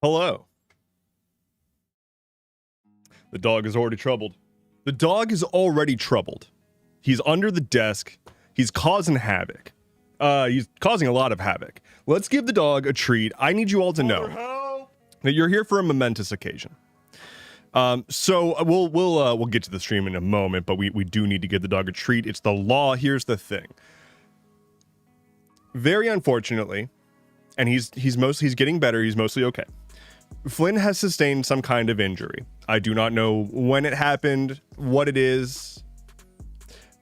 Hello. The dog is already troubled. The dog is already troubled. He's under the desk. He's causing havoc. He's causing a lot of havoc. Let's give the dog a treat. I need you all to know that you're here for a momentous occasion. So we'll get to the stream in a moment, but we do need to give the dog a treat. It's the law. Here's the thing. Very unfortunately, and he's getting better. He's mostly okay. Flynn has sustained some kind of injury. I do not know when it happened, what it is,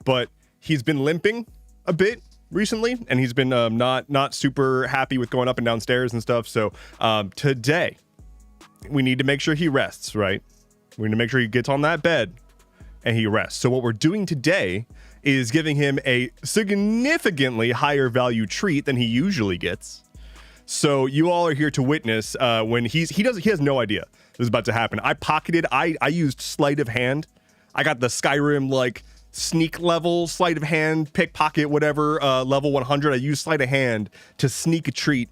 but he's been limping a bit recently, and he's been not super happy with going up and down stairs and stuff. So today, we need to make sure he rests, right? We need to make sure he gets on that bed and he rests. So what we're doing today is giving him a significantly higher value treat than he usually gets. So you all are here to witness when he has no idea this is about to happen. I used sleight of hand. I got the Skyrim like sneak level, sleight of hand, pickpocket, whatever, level 100. I used sleight of hand to sneak a treat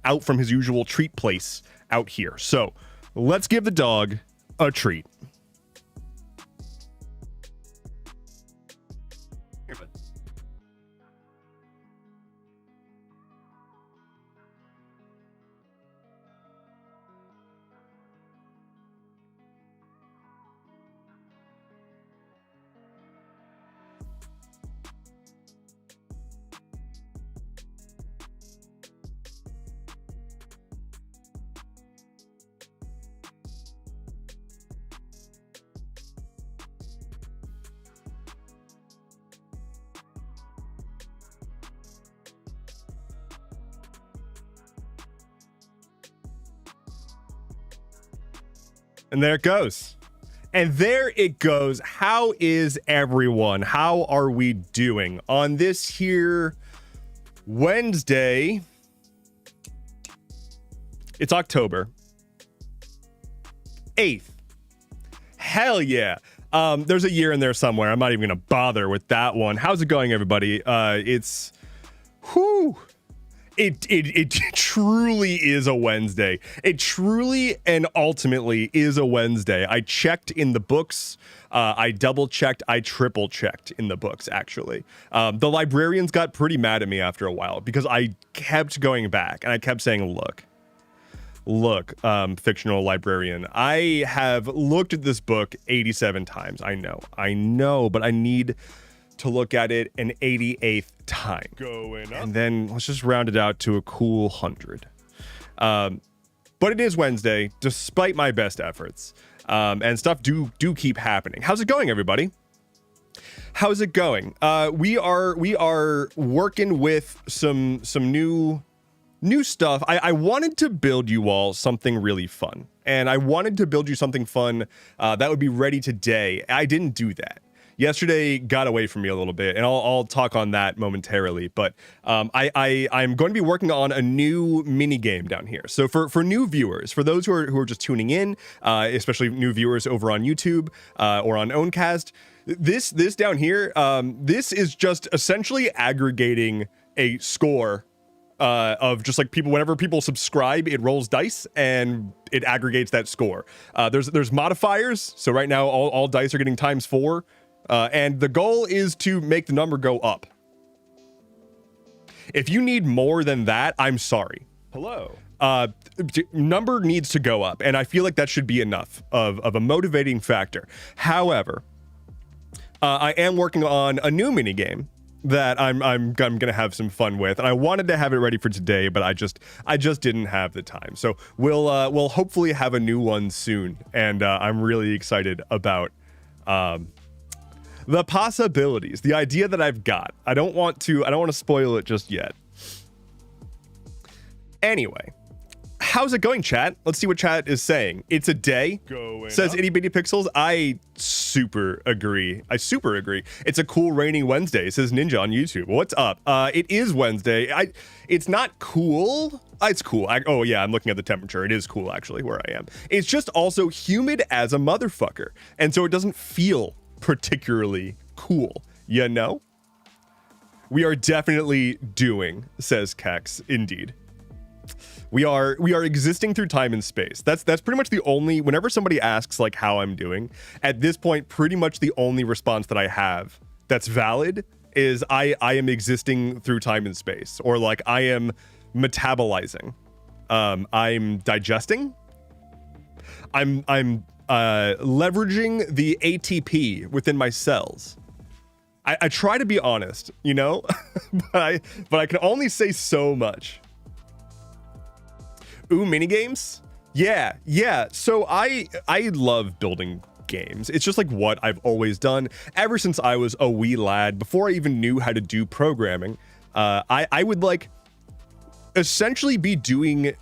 out from his usual treat place out here. So let's give the dog a treat. And there it goes. And there it goes. How is everyone? How are we doing on this here Wednesday? It's October 8th. Hell yeah. There's a year in there somewhere. I'm not even gonna bother with that one. How's it going, everybody? It's whoo. It truly is a Wednesday. It truly and ultimately is a Wednesday. I checked in the books. I double checked. I triple checked in the books, actually. The librarians got pretty mad at me after a while because I kept going back and I kept saying, look, fictional librarian, I have looked at this book 87 times. I know, but I need to look at it an 88th time. Going up. And then let's just round it out to a cool 100. But it is Wednesday, despite my best efforts. And stuff do keep happening. How's it going, everybody? How's it going? We are working with some new stuff. I wanted to build you all something really fun. And I wanted to build you something fun that would be ready today. I didn't do that. Yesterday got away from me a little bit, and I'll talk on that momentarily. But I'm going to be working on a new mini game down here. So for new viewers, for those who are just tuning in, especially new viewers over on YouTube or on Owncast, this down here, this is just essentially aggregating a score of just like people. Whenever people subscribe, it rolls dice and it aggregates that score. There's modifiers. So right now all dice are getting ×4. And the goal is to make the number go up. If you need more than that, I'm sorry. Hello. Number needs to go up, and I feel like that should be enough of a motivating factor. However, I am working on a new mini game that I'm gonna have some fun with, and I wanted to have it ready for today, but I just didn't have the time. So we'll hopefully have a new one soon, and I'm really excited about the possibilities, the idea that I've got. I don't want to spoil it just yet. Anyway, how's it going, chat? Let's see what chat is saying. It's a day, says Itty Bitty Pixels. I super agree. It's a cool rainy Wednesday, says Ninja on YouTube. What's up? It is Wednesday. It's not cool. It's cool. Oh yeah, I'm looking at the temperature. It is cool actually where I am. It's just also humid as a motherfucker. And so it doesn't feel particularly cool, you know? We are definitely doing, says Kex, indeed. we are existing through time and space. That's pretty much the only, whenever somebody asks like how I'm doing, at this point, pretty much the only response that I have that's valid is I am existing through time and space, or like I am metabolizing. I'm digesting. I'm leveraging the ATP within my cells. I try to be honest, you know, but I can only say so much. Ooh, minigames? Yeah. So I love building games. It's just like what I've always done ever since I was a wee lad. Before I even knew how to do programming, I would like essentially be doing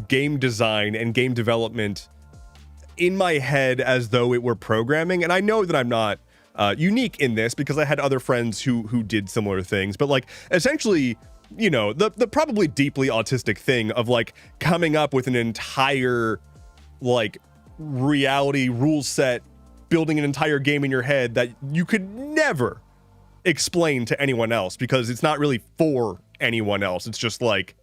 game design and game development in my head as though it were programming. And I know that I'm not unique in this because I had other friends who did similar things, but like essentially, you know, the probably deeply autistic thing of like coming up with an entire like reality rule set, building an entire game in your head that you could never explain to anyone else because it's not really for anyone else. It's just like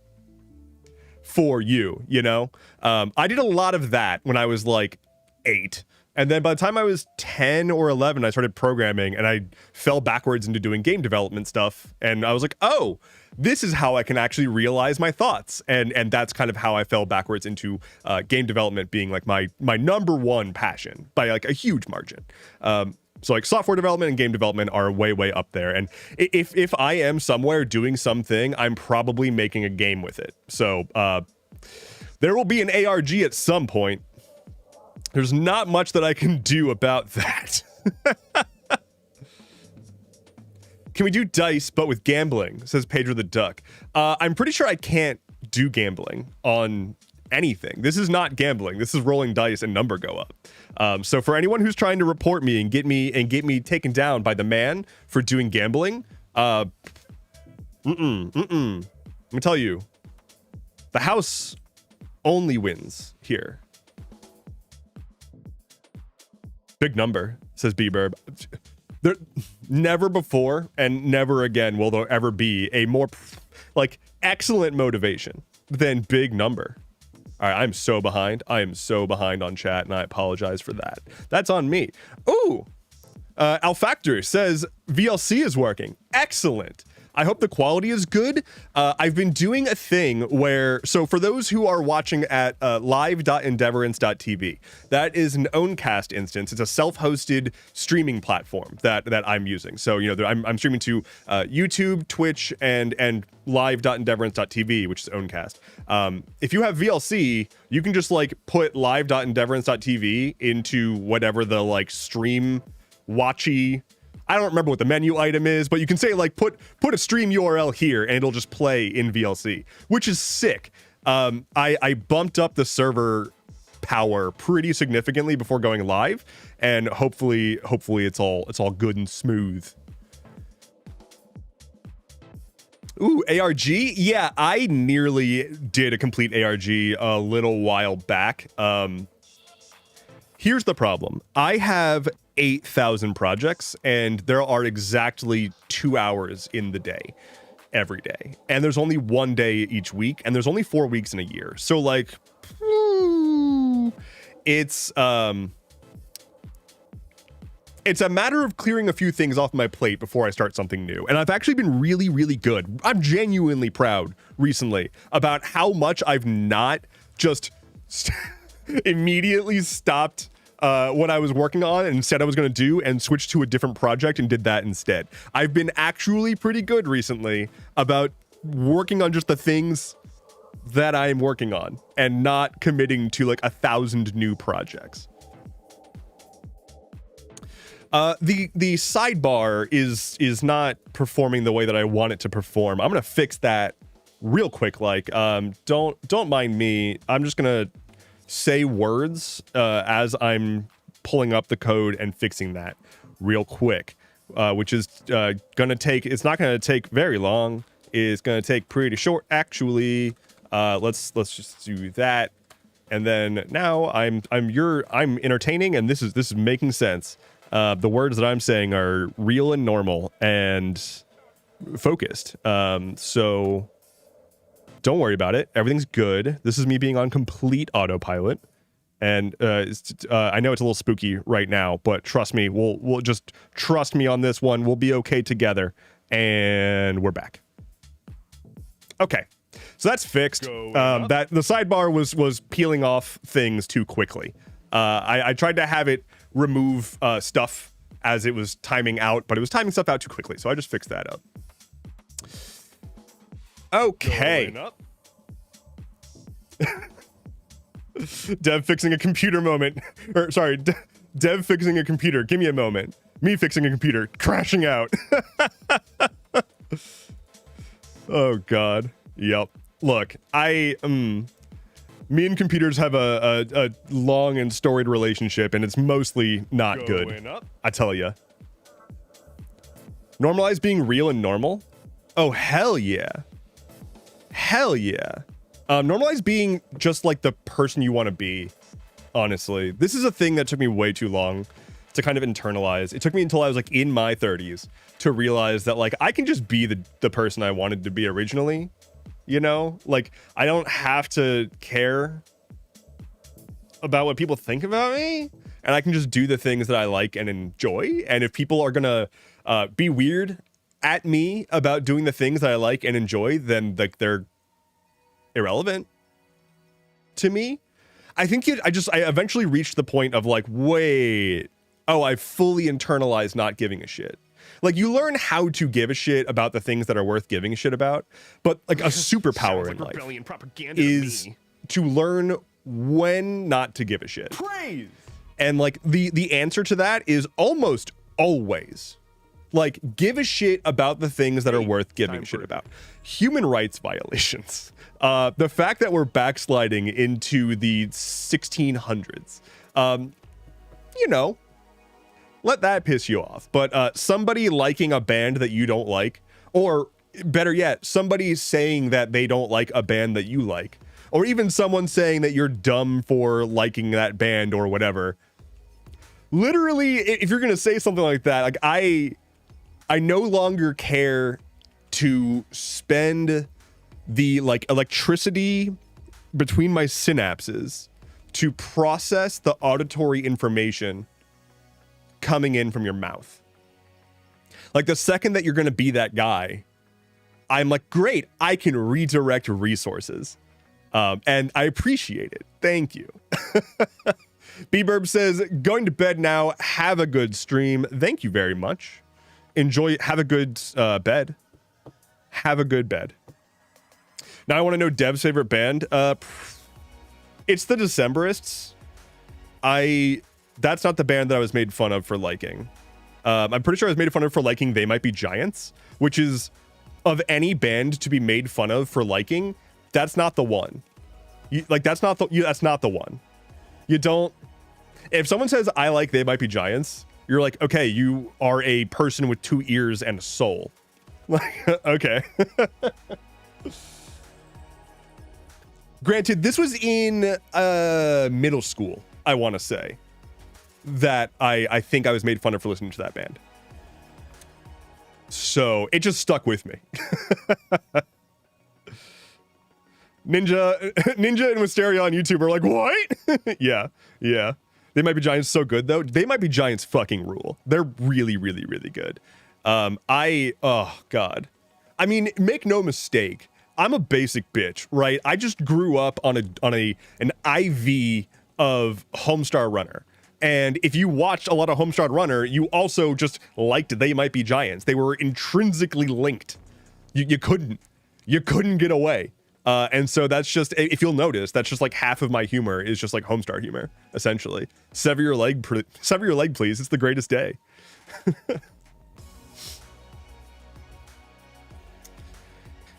for you, you know? I did a lot of that when I was like 8. And then by the time I was 10 or 11, I started programming and I fell backwards into doing game development stuff. And I was like, oh, this is how I can actually realize my thoughts. And that's kind of how I fell backwards into game development being like my number one passion by like a huge margin. So like software development and game development are way up there. And if I am somewhere doing something, I'm probably making a game with it. So there will be an ARG at some point. There's not much that I can do about that. Can we do dice, but with gambling? Says Pedro the Duck. I'm pretty sure I can't do gambling on anything. This is not gambling. This is rolling dice and number go up. So for anyone who's trying to report me and get me taken down by the man for doing gambling, let me tell you, the house only wins here. Big number, says B-Burb. There, never before and never again will there ever be a more like excellent motivation than big number. All right, I'm so behind. I am so behind on chat, and I apologize for that. That's on me. Ooh, Alfactor says VLC is working. Excellent. I hope the quality is good. I've been doing a thing where, so for those who are watching at live.endeavorance.tv, that is an Owncast instance. It's a self-hosted streaming platform that I'm using. So, you know, I'm streaming to YouTube, Twitch, and live.endeavorance.tv, which is Owncast. If you have VLC, you can just like put live.endeavorance.tv into whatever the like stream watchy, I don't remember what the menu item is, but you can say like put a stream URL here and it'll just play in VLC, which is sick. I bumped up the server power pretty significantly before going live, and hopefully it's all good and smooth. Ooh, ARG? Yeah, I nearly did a complete ARG a little while back. Here's the problem. I have 8,000 projects, and there are exactly 2 hours in the day, every day. And there's only one day each week, and there's only 4 weeks in a year. So, like, it's a matter of clearing a few things off my plate before I start something new. And I've actually been really, really good. I'm genuinely proud recently about how much I've not just immediately stopped what I was working on and said I was going to do and switched to a different project and did that instead. I've been actually pretty good recently about working on just the things that I'm working on and not committing to like 1,000 new projects. The sidebar is not performing the way that I want it to perform. I'm going to fix that real quick. Like, don't mind me. I'm just going to say words as I'm pulling up the code and fixing that real quick, which is gonna take, it's not gonna take very long. It's gonna take pretty short actually. Let's just do that, and then now I'm entertaining, and this is making sense. The words that I'm saying are real and normal and focused. So Don't worry about it. Everything's good. This is me being on complete autopilot. And I know it's a little spooky right now, but trust me, we'll just trust me on this one. We'll be okay together. And we're back. Okay. So that's fixed. That the sidebar was peeling off things too quickly. I tried to have it remove stuff as it was timing out, but it was timing stuff out too quickly. So I just fixed that up. Okay. Dev fixing a computer moment. Or sorry, Dev fixing a computer. Give me a moment. Me fixing a computer. Crashing out. Oh God. Yep. Look, me and computers have a long and storied relationship, and it's mostly not good. I tell you. Normalize being real and normal? Oh, hell yeah. Hell yeah. Normalize being just like the person you want to be, honestly. This is a thing that took me way too long to kind of internalize. It took me until I was like in my 30s to realize that like I can just be the person I wanted to be originally, you know? Like I don't have to care about what people think about me, and I can just do the things that I like and enjoy. And if people are gonna be weird at me about doing the things that I like and enjoy, then like they're irrelevant to me. I think I eventually reached the point of like, wait, oh, I fully internalized not giving a shit. Like you learn how to give a shit about the things that are worth giving a shit about, but like a superpower in life is to learn when not to give a shit. Praise. And like the answer to that is almost always like give a shit about the things that are worth giving a shit about. Human rights violations. The fact that we're backsliding into the 1600s, you know, let that piss you off. But somebody liking a band that you don't like, or better yet, somebody saying that they don't like a band that you like, or even someone saying that you're dumb for liking that band or whatever. Literally, if you're going to say something like that, like I no longer care to spend the like electricity between my synapses to process the auditory information coming in from your mouth. Like the second that you're going to be that guy, I'm like, great, I can redirect resources. And I appreciate it. Thank you. B-Burb says, going to bed now. Have a good stream. Thank you very much. Enjoy. Have a good bed. Have a good bed. Now I want to know Dev's favorite band. It's the Decemberists. That's not the band that I was made fun of for liking. I'm pretty sure I was made fun of for liking They Might Be Giants, which is of any band to be made fun of for liking. That's not the one. That's not the one. You don't. If someone says I like They Might Be Giants, you're like, okay, you are a person with 2 ears and a soul. Like, okay. Granted, this was in middle school, I want to say, that I think I was made fun of for listening to that band. So it just stuck with me. Ninja and Wisteria on YouTube are like, what? yeah. They Might Be Giants so good, though. They Might Be Giants fucking rule. They're really, really, really good. Oh, God. I mean, make no mistake. I'm a basic bitch, right? I just grew up on an IV of Homestar Runner. And if you watched a lot of Homestar Runner, you also just liked They Might Be Giants. They were intrinsically linked. You couldn't get away. And so that's just, if you'll notice, that's just like half of my humor is just like Homestar humor, essentially. Sever your leg, please. It's the greatest day.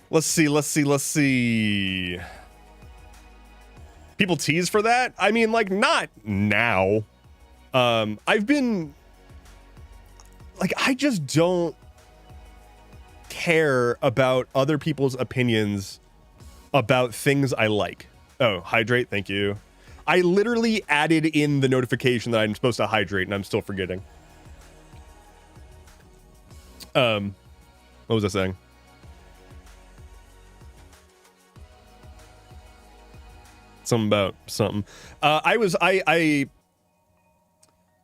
Let's see. People tease for that? I mean, like, not now. I've been, like, I just don't care about other people's opinions about things I like. Oh, hydrate, thank you. I literally added in the notification that I'm supposed to hydrate, and I'm still forgetting. What was I saying? Something about something. I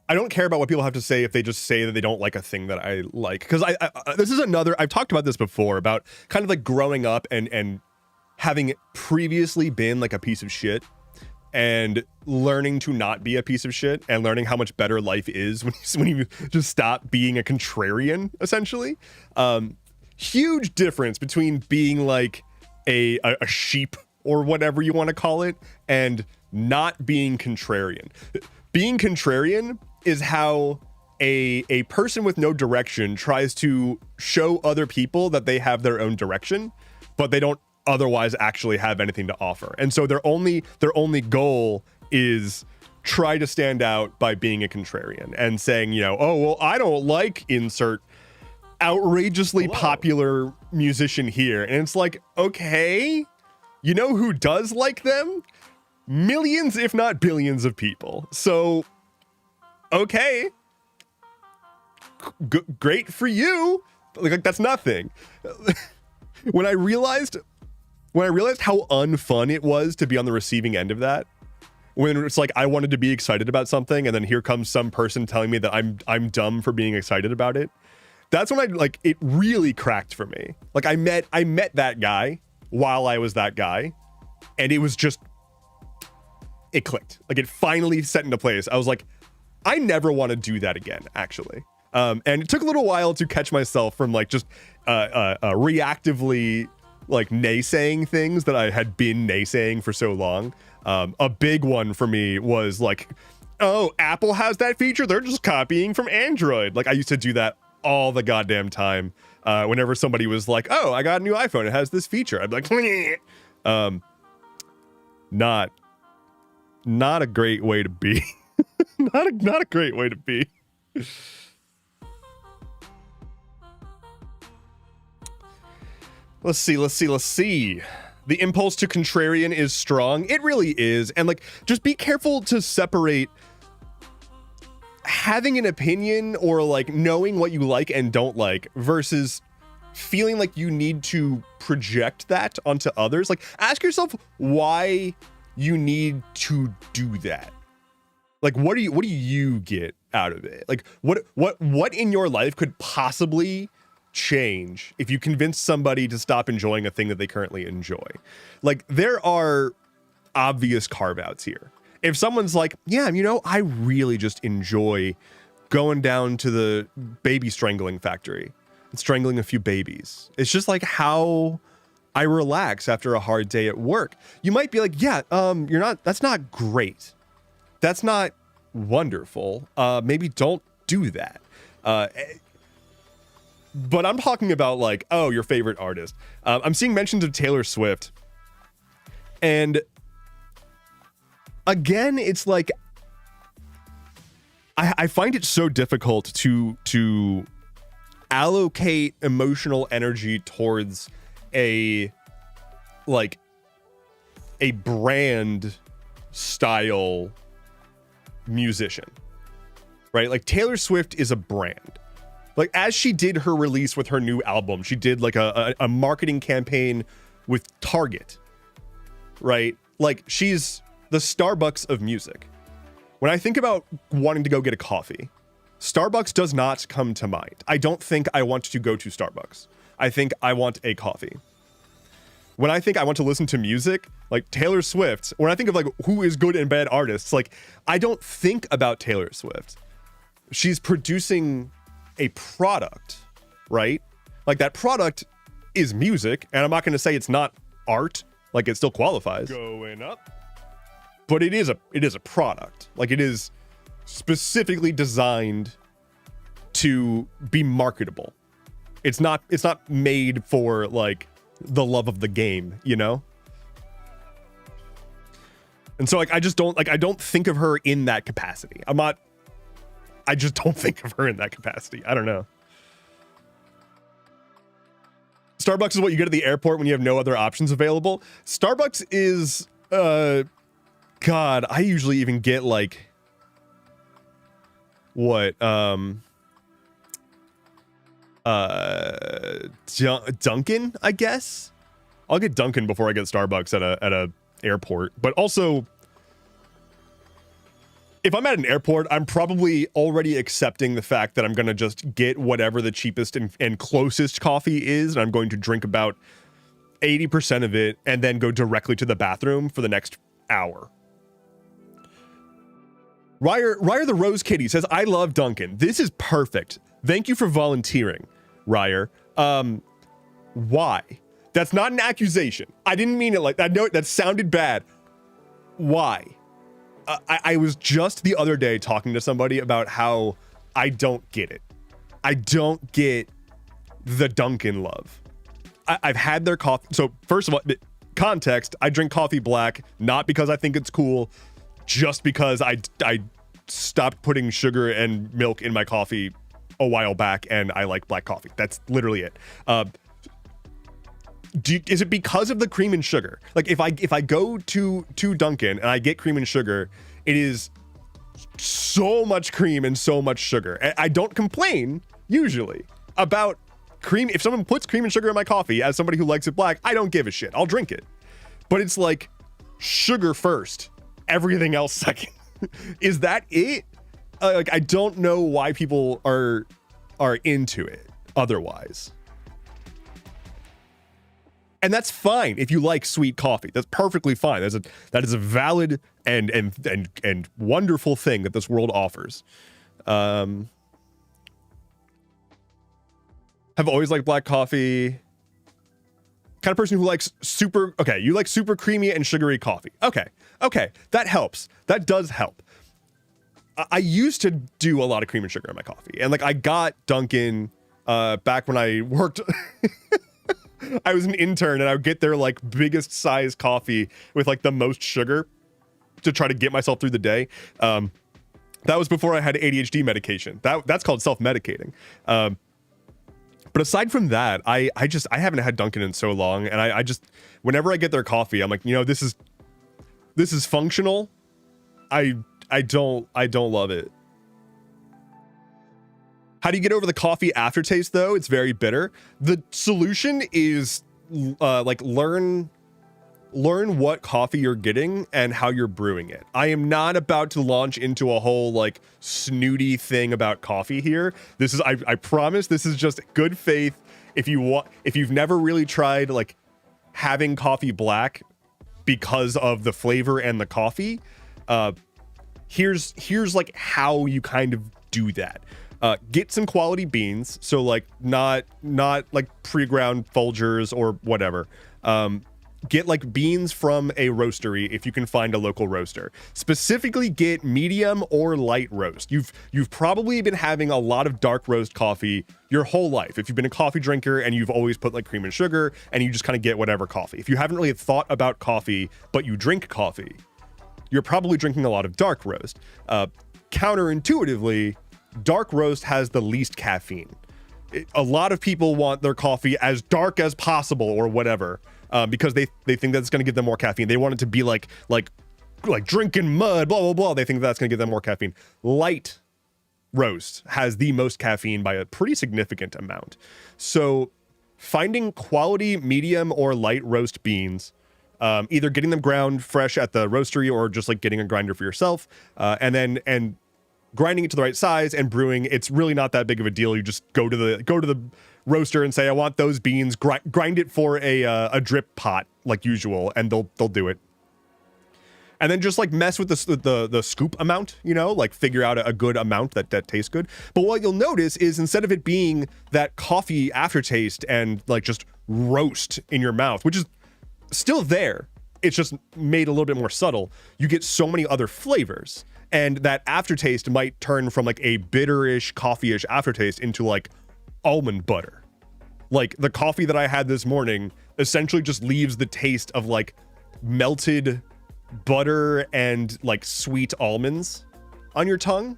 don't care about what people have to say if they just say that they don't like a thing that I like. Because this is another, I've talked about this before, about kind of like growing up and having previously been like a piece of shit and learning to not be a piece of shit and learning how much better life is when you just stop being a contrarian, essentially. Huge difference between being like a sheep or whatever you want to call it and not being contrarian. Being contrarian is how a person with no direction tries to show other people that they have their own direction, but they don't otherwise actually have anything to offer. And so their only goal is try to stand out by being a contrarian and saying, you know, oh, well, I don't like insert outrageously popular musician here. And it's like, okay, you know who does like them? Millions, if not billions of people. So, okay, great for you. Like that's nothing. When I realized how unfun it was to be on the receiving end of that, when it's like I wanted to be excited about something, and then here comes some person telling me that I'm dumb for being excited about it. That's when it really cracked for me. Like I met that guy while I was that guy, and it was just, it clicked. Like it finally set into place. I was like, I never want to do that again, actually. And it took a little while to catch myself from like just reactively like naysaying things that I had been naysaying for so long. A big one for me was like, oh, Apple has that feature. They're just copying from Android. Like I used to do that all the goddamn time. Whenever somebody was like, oh, I got a new iPhone, it has this feature, I'd be like, not a great way to be. not a great way to be. Let's see. The impulse to contrarian is strong. It really is. And like, just be careful to separate having an opinion or like knowing what you like and don't like versus feeling like you need to project that onto others. Like, ask yourself why you need to do that. Like, what do you get out of it? Like, what in your life could possibly change if you convince somebody to stop enjoying a thing that they currently enjoy? Like, there are obvious carve-outs here. If someone's like, yeah, you know, I really just enjoy going down to the baby strangling factory and strangling a few babies. It's just like how I relax after a hard day at work. You might be like, yeah, that's not great. That's not wonderful. Maybe don't do that. But I'm talking about like, oh, your favorite artist. I'm seeing mentions of Taylor Swift. And again, it's like, I find it so difficult to allocate emotional energy towards a brand style musician, right? Like Taylor Swift is a brand. Like as she did her release with her new album, she did like a marketing campaign with Target, right? Like she's the Starbucks of music. When I think about wanting to go get a coffee, Starbucks does not come to mind. I don't think I want to go to Starbucks. I think I want a coffee. When I think I want to listen to music, like Taylor Swift, when I think of like who is good and bad artists, like I don't think about Taylor Swift. She's producing a product, right? Like that product is music, and I'm not going to say it's not art, like it still qualifies. Going up. But it is a product. Like it is specifically designed to be marketable. It's not made for like the love of the game, you know? And so like I don't think of her in that capacity. I just don't think of her in that capacity. I don't know. Starbucks is what you get at the airport when you have no other options available. Starbucks is God, I usually even get like what Dunkin', I guess. I'll get Dunkin' before I get Starbucks at a airport, but also if I'm at an airport, I'm probably already accepting the fact that I'm going to just get whatever the cheapest and closest coffee is, and I'm going to drink about 80% of it and then go directly to the bathroom for the next hour. Ryer the Rose Kitty says, I love Dunkin'. This is perfect. Thank you for volunteering, Ryer. Why? That's not an accusation. I didn't mean it like that. No, that sounded bad. Why? I was just the other day talking to somebody about how I don't get it. I don't get the Dunkin' love. I've had their coffee. So first of all, context, I drink coffee black, not because I think it's cool, just because I stopped putting sugar and milk in my coffee a while back, and I like black coffee. That's literally it. Is it because of the cream and sugar? Like if I go to Dunkin' and I get cream and sugar, it is so much cream and so much sugar. I don't complain usually about cream. If someone puts cream and sugar in my coffee, as somebody who likes it black, I don't give a shit. I'll drink it. But it's like sugar first, everything else second. Is that it? Like I don't know why people are into it otherwise. And that's fine if you like sweet coffee. That's perfectly fine. That is a valid and wonderful thing that this world offers. Have always liked black coffee. Kind of person who likes you like super creamy and sugary coffee. Okay, that helps. That does help. I used to do a lot of cream and sugar in my coffee, and like I got Dunkin' back when I worked. I was an intern, and I would get their like biggest size coffee with like the most sugar to try to get myself through the day. That was before I had ADHD medication. That's called self-medicating. But aside from that, I haven't had Dunkin' in so long, and I just whenever I get their coffee, I'm like, this is functional. I don't love it. How do you get over the coffee aftertaste though? It's very bitter. The solution is like learn what coffee you're getting and how you're brewing it. I am not about to launch into a whole like snooty thing about coffee here. This is I promise this is just good faith. If you've never really tried like having coffee black because of the flavor and the coffee, here's like how you kind of do that. Get some quality beans, so like not like pre-ground Folgers or whatever. Get like beans from a roastery if you can find a local roaster. Specifically get medium or light roast. You've probably been having a lot of dark roast coffee your whole life. If you've been a coffee drinker and you've always put like cream and sugar and you just kind of get whatever coffee. If you haven't really thought about coffee, but you drink coffee, you're probably drinking a lot of dark roast. Counterintuitively, dark roast has the least caffeine. A lot of people want their coffee as dark as possible or whatever, because they think that's going to give them more caffeine. They want it to be like drinking mud, blah, blah, blah. They think that's going to give them more caffeine. Light roast has the most caffeine by a pretty significant amount. So finding quality medium or light roast beans, either getting them ground fresh at the roastery or just like getting a grinder for yourself, and grinding it to the right size and brewing. It's really not that big of a deal. You just go to the roaster and say, I want those beans, grind it for a drip pot like usual, and they'll do it. And then just like mess with the scoop amount, like figure out a good amount that tastes good. But what you'll notice is instead of it being that coffee aftertaste and like just roast in your mouth, which is still there, it's just made a little bit more subtle, you get so many other flavors. And that aftertaste might turn from like a bitterish, coffee-ish aftertaste into like almond butter. Like the coffee that I had this morning essentially just leaves the taste of like melted butter and like sweet almonds on your tongue.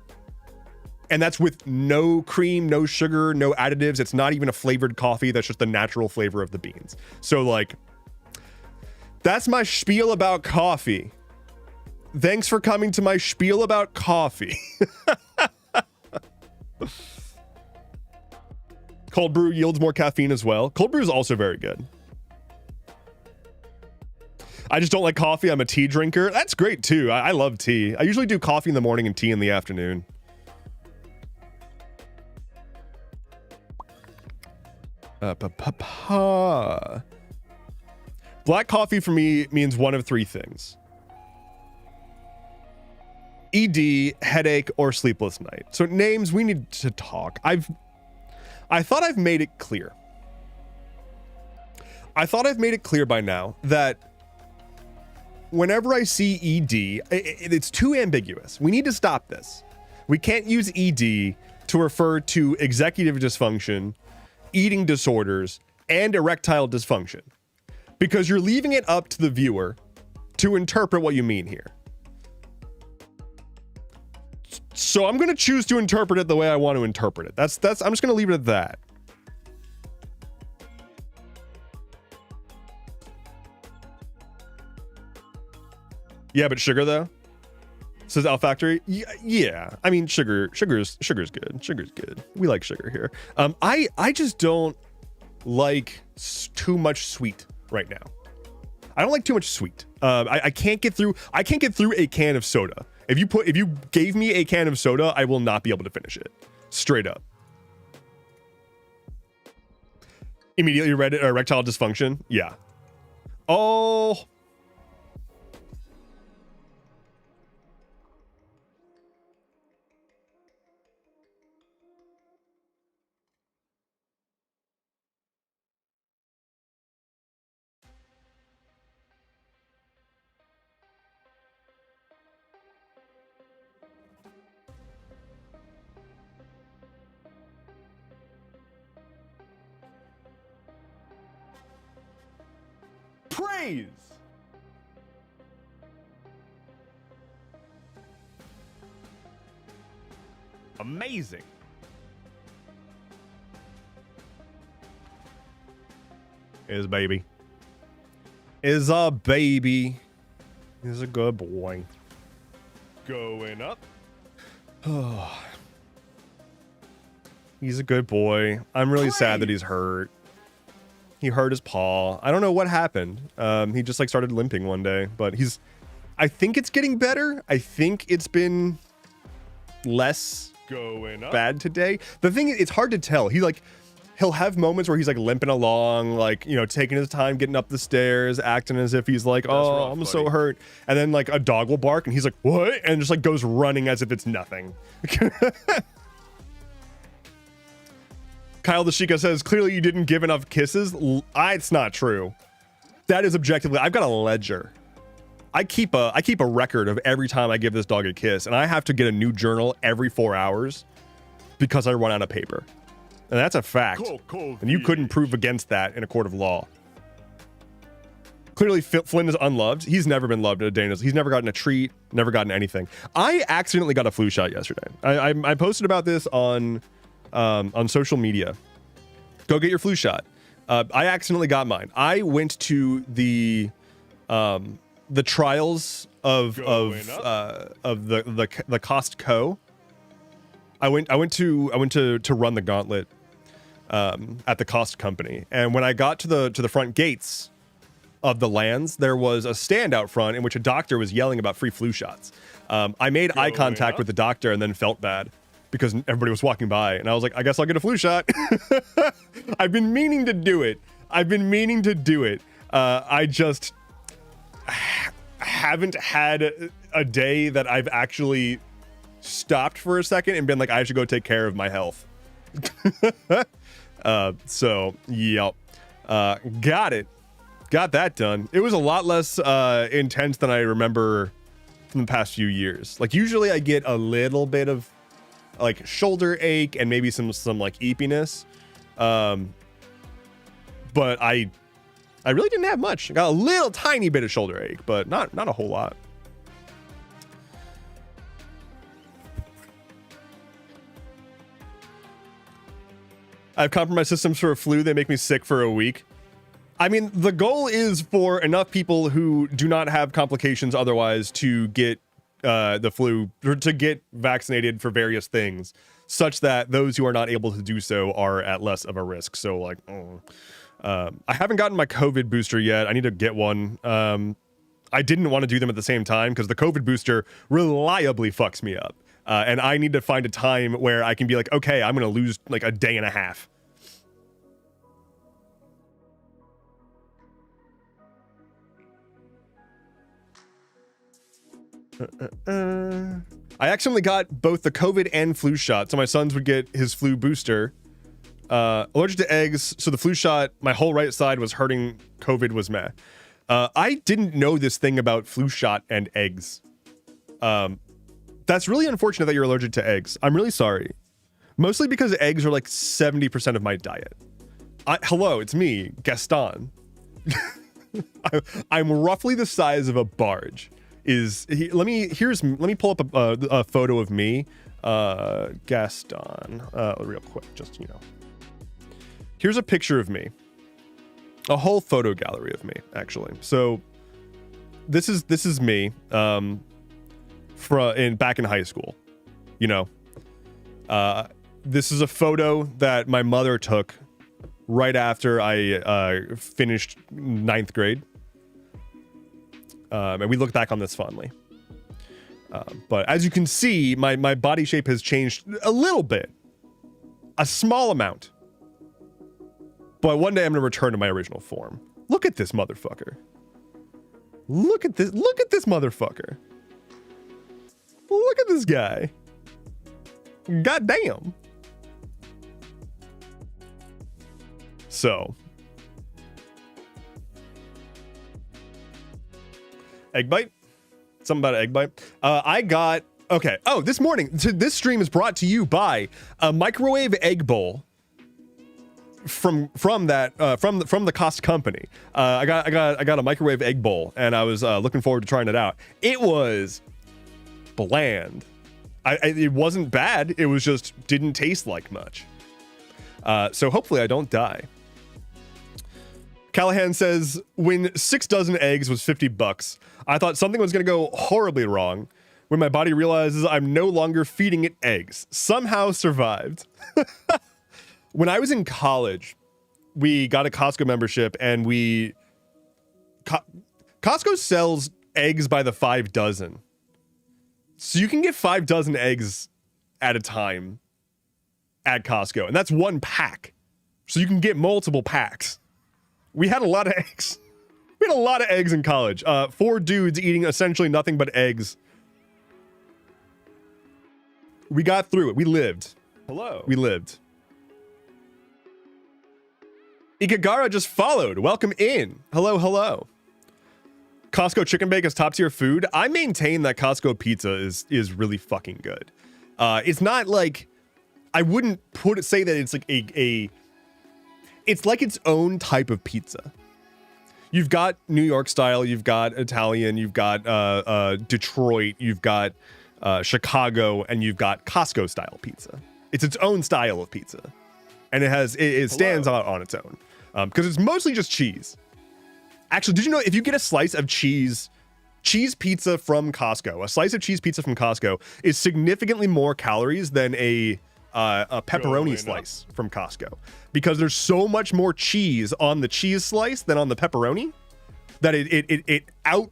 And that's with no cream, no sugar, no additives. It's not even a flavored coffee. That's just the natural flavor of the beans. So like, that's my spiel about coffee. Thanks for coming to my spiel about coffee. Cold brew yields more caffeine as well. Cold brew is also very good. I just don't like coffee. I'm a tea drinker. That's great too. I love tea. I usually do coffee in the morning and tea in the afternoon. Black coffee for me means one of three things: ED, headache, or sleepless night. So names, we need to talk. I thought I've made it clear. I thought I've made it clear by now that whenever I see ED, it's too ambiguous. We need to stop this. We can't use ED to refer to executive dysfunction, eating disorders, and erectile dysfunction, because you're leaving it up to the viewer to interpret what you mean here. So I'm going to choose to interpret it the way I want to interpret it. I'm just going to leave it at that. Yeah, but sugar though, says Al Factory. Yeah. I mean, sugar's good. Sugar's good. We like sugar here. I just don't like too much sweet right now. I don't like too much sweet. I can't get through a can of soda. If you gave me a can of soda, I will not be able to finish it. Straight up. Immediately read it, erectile dysfunction. Yeah. Oh. Praise. Amazing. Is baby. Is a baby. Is a good boy. Going up. Oh. He's a good boy. I'm really sad that he's hurt. He hurt his paw. I don't know what happened. He just like started limping one day, but I think it's getting better. I think it's been less bad today. The thing is, it's hard to tell. He'll have moments where he's like limping along, like, you know, taking his time getting up the stairs, acting as if he's like, oh, rough, I'm buddy. So hurt. And then like a dog will bark and he's like, what? And just like goes running as if it's nothing. Kyle the Sheikah says, clearly you didn't give enough kisses. It's not true. That is objectively, I've got a ledger. I keep a record of every time I give this dog a kiss, and I have to get a new journal every 4 hours because I run out of paper. And that's a fact. And you couldn't prove against that in a court of law. Clearly Flynn is unloved. He's never been loved at a day. He's never gotten a treat, never gotten anything. I accidentally got a flu shot yesterday. I posted about this on social media. Go get your flu shot. I accidentally got mine. I went to the trials of the Costco. I went to run the gauntlet at the Cost company, and when I got to the front gates of the lands, there was a stand out front in which a doctor was yelling about free flu shots. I made eye contact with the doctor and then felt bad because everybody was walking by, and I was like, I guess I'll get a flu shot. I've been meaning to do it. I just haven't had a day that I've actually stopped for a second and been like, I should go take care of my health. So yep. Got that done. It was a lot less intense than I remember from the past few years. Like usually I get a little bit of like shoulder ache and maybe some like eepiness, but I really didn't have much. I got a little tiny bit of shoulder ache, but not a whole lot. I have compromised systems for a flu. They make me sick for a week. I mean, the goal is for enough people who do not have complications otherwise to get the flu, or to get vaccinated for various things, such that those who are not able to do so are at less of a risk. So like, I haven't gotten my COVID booster yet. I need to get one. I didn't want to do them at the same time because the COVID booster reliably fucks me up. And I need to find a time where I can be like, okay, I'm going to lose like a day and a half. I accidentally got both the COVID and flu shot, so my sons would get his flu booster. Allergic to eggs, so the flu shot, my whole right side was hurting. COVID was meh. I didn't know this thing about flu shot and eggs. That's really unfortunate that you're allergic to eggs. I'm really sorry. Mostly because eggs are like 70% of my diet. Hello, it's me, Gaston. I'm roughly the size of a barge. Let me pull up a photo of me, Gaston, real quick, just, you know. Here's a picture of me, a whole photo gallery of me, actually. So this is me, back in high school, you know. This is a photo that my mother took right after I finished 9th grade. And we look back on this fondly. But as you can see, my body shape has changed a little bit. A small amount. But one day I'm going to return to my original form. Look at this motherfucker. Look at this motherfucker. Look at this guy. God damn. So. Egg bite? Something about an egg bite. I got, okay. Oh, this morning, this stream is brought to you by a microwave egg bowl from the Cost company. I got a microwave egg bowl, and I was looking forward to trying it out. It was bland. It wasn't bad. It was just didn't taste like much. So hopefully I don't die. Callahan says, when 6 dozen eggs was $50, I thought something was going to go horribly wrong when my body realizes I'm no longer feeding it eggs. Somehow survived. When I was in college, we got a Costco membership, and Costco sells eggs by the 5 dozen. So you can get 5 dozen eggs at a time at Costco, and that's one pack. So you can get multiple packs. We had a lot of eggs. We had a lot of eggs in college. 4 dudes eating essentially nothing but eggs. We got through it. We lived. Hello. We lived. Ikagara just followed. Welcome in. Hello, hello. Costco chicken bake is top tier food. I maintain that Costco pizza is really fucking good. It's not like, I wouldn't say that it's like it's like its own type of pizza. You've got New York style, you've got Italian, you've got Detroit, you've got Chicago, and you've got Costco style pizza. It's its own style of pizza, and it stands out on its own because it's mostly just cheese. Actually, did you know if you get a slice of cheese pizza from Costco, a slice of cheese pizza from Costco is significantly more calories than a pepperoni slice from Costco, because there's so much more cheese on the cheese slice than on the pepperoni that it out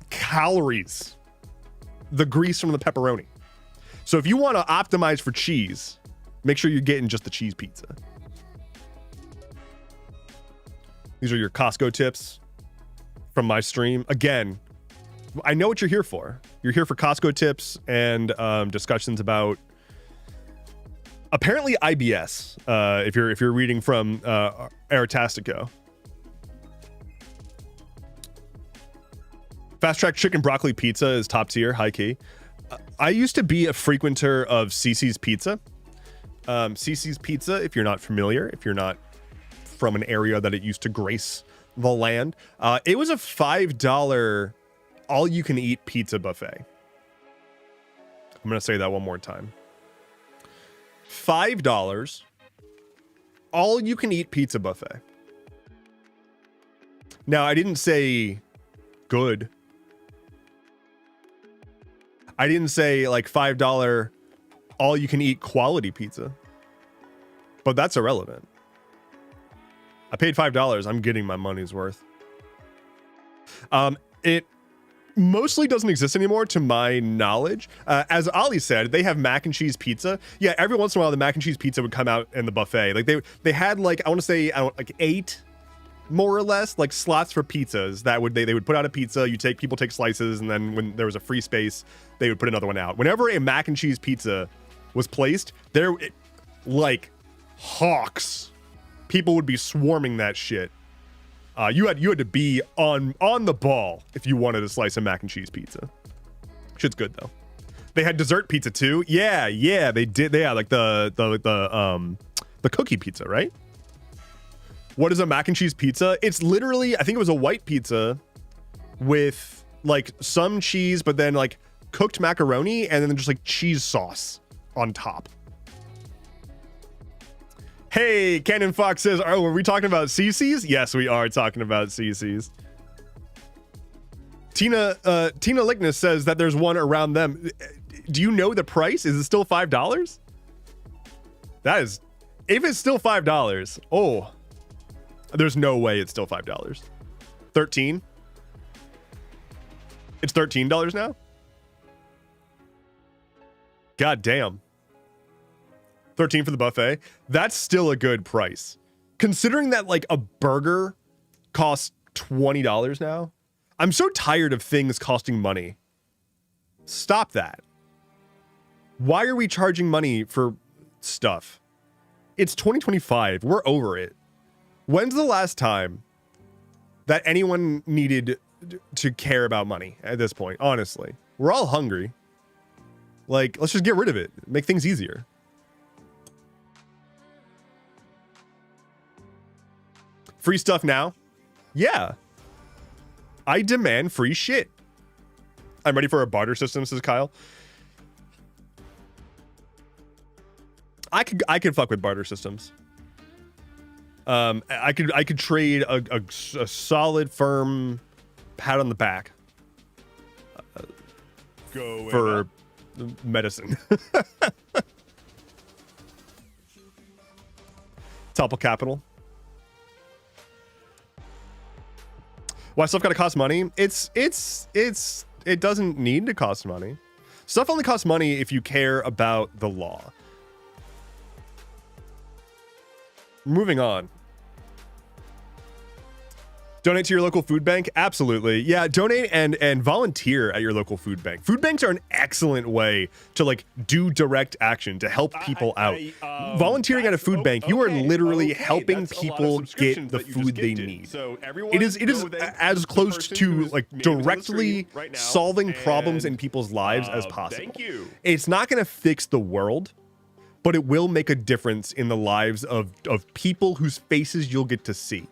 calories the grease from the pepperoni. So if you want to optimize for cheese, make sure you're getting just the cheese pizza. These are your Costco tips from my stream. Again, I know what you're here for. You're here for Costco tips and discussions about apparently IBS, if you're reading from Aritastico. Fast Track Chicken Broccoli Pizza is top tier, high key. I used to be a frequenter of CC's Pizza. CC's Pizza, if you're not familiar, if you're not from an area that it used to grace the land, it was a $5 all-you-can-eat pizza buffet. I'm going to say that one more time. $5 all-you-can-eat pizza buffet. Now, I didn't say good. I didn't say like $5 all-you-can-eat quality pizza. But that's irrelevant. I paid $5. I'm getting my money's worth. mostly doesn't exist anymore to my knowledge. As Ollie said, they have mac and cheese pizza. Yeah, every once in a while the mac and cheese pizza would come out in the buffet. Like they had like, I want to say like 8 more or less like slots for pizzas that they would put out a pizza, people take slices, and then when there was a free space, they would put another one out. Whenever a mac and cheese pizza was placed, like hawks, people would be swarming that shit. You had to be on the ball if you wanted a slice of mac and cheese pizza. Shit's good though. They had dessert pizza too. Yeah, they did. They had like the cookie pizza, right? What is a mac and cheese pizza? It's literally, I think it was a white pizza with like some cheese, but then like cooked macaroni and then just like cheese sauce on top. Hey, Cannon Fox says, oh, were we talking about CC's? Yes, we are talking about CC's. Tina Lickness says that there's one around them. Do you know the price? Is it still $5? That is, if it's still $5, oh, there's no way it's still $5. 13? It's $13 now? God damn. 13 for the buffet. That's still a good price. Considering that like a burger costs $20 now. I'm so tired of things costing money. Stop that. Why are we charging money for stuff? It's 2025. We're over it. When's the last time that anyone needed to care about money at this point? Honestly, we're all hungry. Like, let's just get rid of it. Make things easier. Free stuff now? Yeah. I demand free shit. I'm ready for a barter system, says Kyle. I could fuck with barter systems. I could trade a solid, firm pat on the back for medicine. Topple capital. Why stuff gotta cost money? It doesn't need to cost money. Stuff only costs money if you care about the law. Moving on. Donate to your local food bank? Absolutely. Yeah, donate and volunteer at your local food bank. Food banks are an excellent way to like do direct action to help people out. Volunteering at a food bank, you are literally helping people get the food they need. So it is as close to like directly solving problems in people's lives as possible. Thank you. It's not going to fix the world, but it will make a difference in the lives of people whose faces you'll get to see.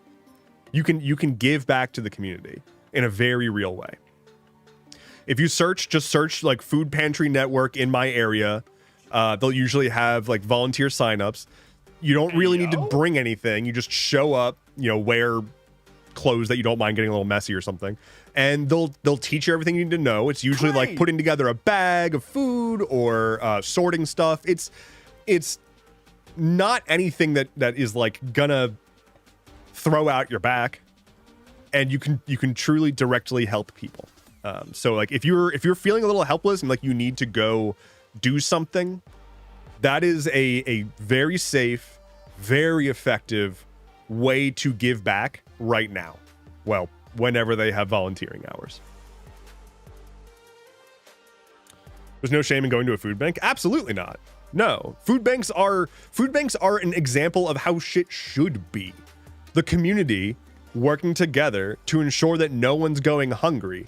You can give back to the community in a very real way. If you just search like food pantry network in my area. They'll usually have like volunteer signups. You don't really need to bring anything. You just show up, wear clothes that you don't mind getting a little messy or something. And they'll teach you everything you need to know. It's usually like putting together a bag of food or sorting stuff. It's not anything that is like gonna throw out your back, and you can truly directly help people. So like if you're feeling a little helpless and like you need to go do something, that is a very safe, very effective way to give back right now. Well, whenever they have volunteering hours. There's no shame in going to a food bank? Absolutely not. No. Food banks are an example of how shit should be. The community working together to ensure that no one's going hungry,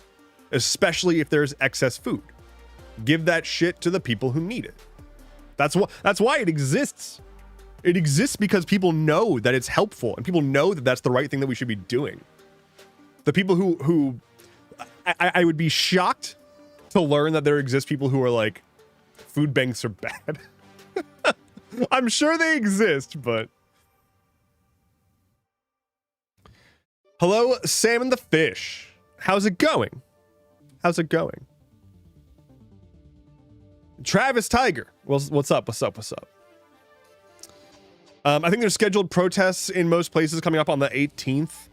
especially if there's excess food. Give that shit to the people who need it. That's why it exists. It exists because people know that it's helpful and people know that that's the right thing that we should be doing. The people who I would be shocked to learn that there exist people who are like, food banks are bad. I'm sure they exist, but hello, Salmon the Fish. How's it going? How's it going? Travis Tiger. Well, what's up? What's up? What's up? I think there's scheduled protests in most places coming up on the 18th.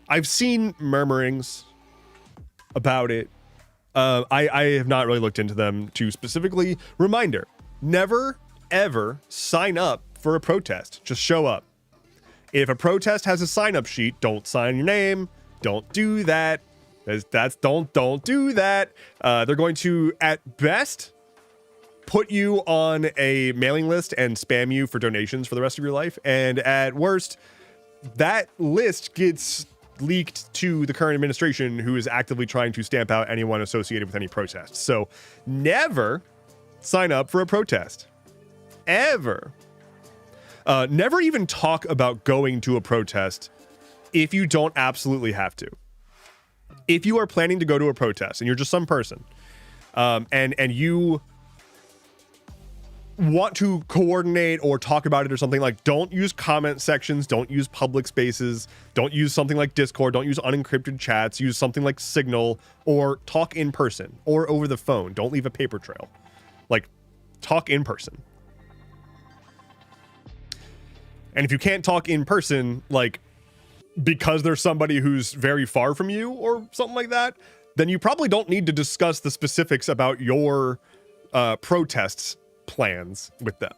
I've seen murmurings about it. I have not really looked into them too specifically. Reminder, never, ever sign up for a protest. Just show up. If a protest has a sign-up sheet, don't sign your name. Don't do that. Don't do that. They're going to, at best, put you on a mailing list and spam you for donations for the rest of your life. And at worst, that list gets leaked to the current administration, who is actively trying to stamp out anyone associated with any protests. So never sign up for a protest. Ever. Never even talk about going to a protest if you don't absolutely have to. If you are planning to go to a protest and you're just some person, and you want to coordinate or talk about it or something, like, don't use comment sections, don't use public spaces, don't use something like Discord, don't use unencrypted chats, use something like Signal, or talk in person or over the phone. Don't leave a paper trail. Like, talk in person. And if you can't talk in person, like, because there's somebody who's very far from you or something like that, then you probably don't need to discuss the specifics about your protests plans with them.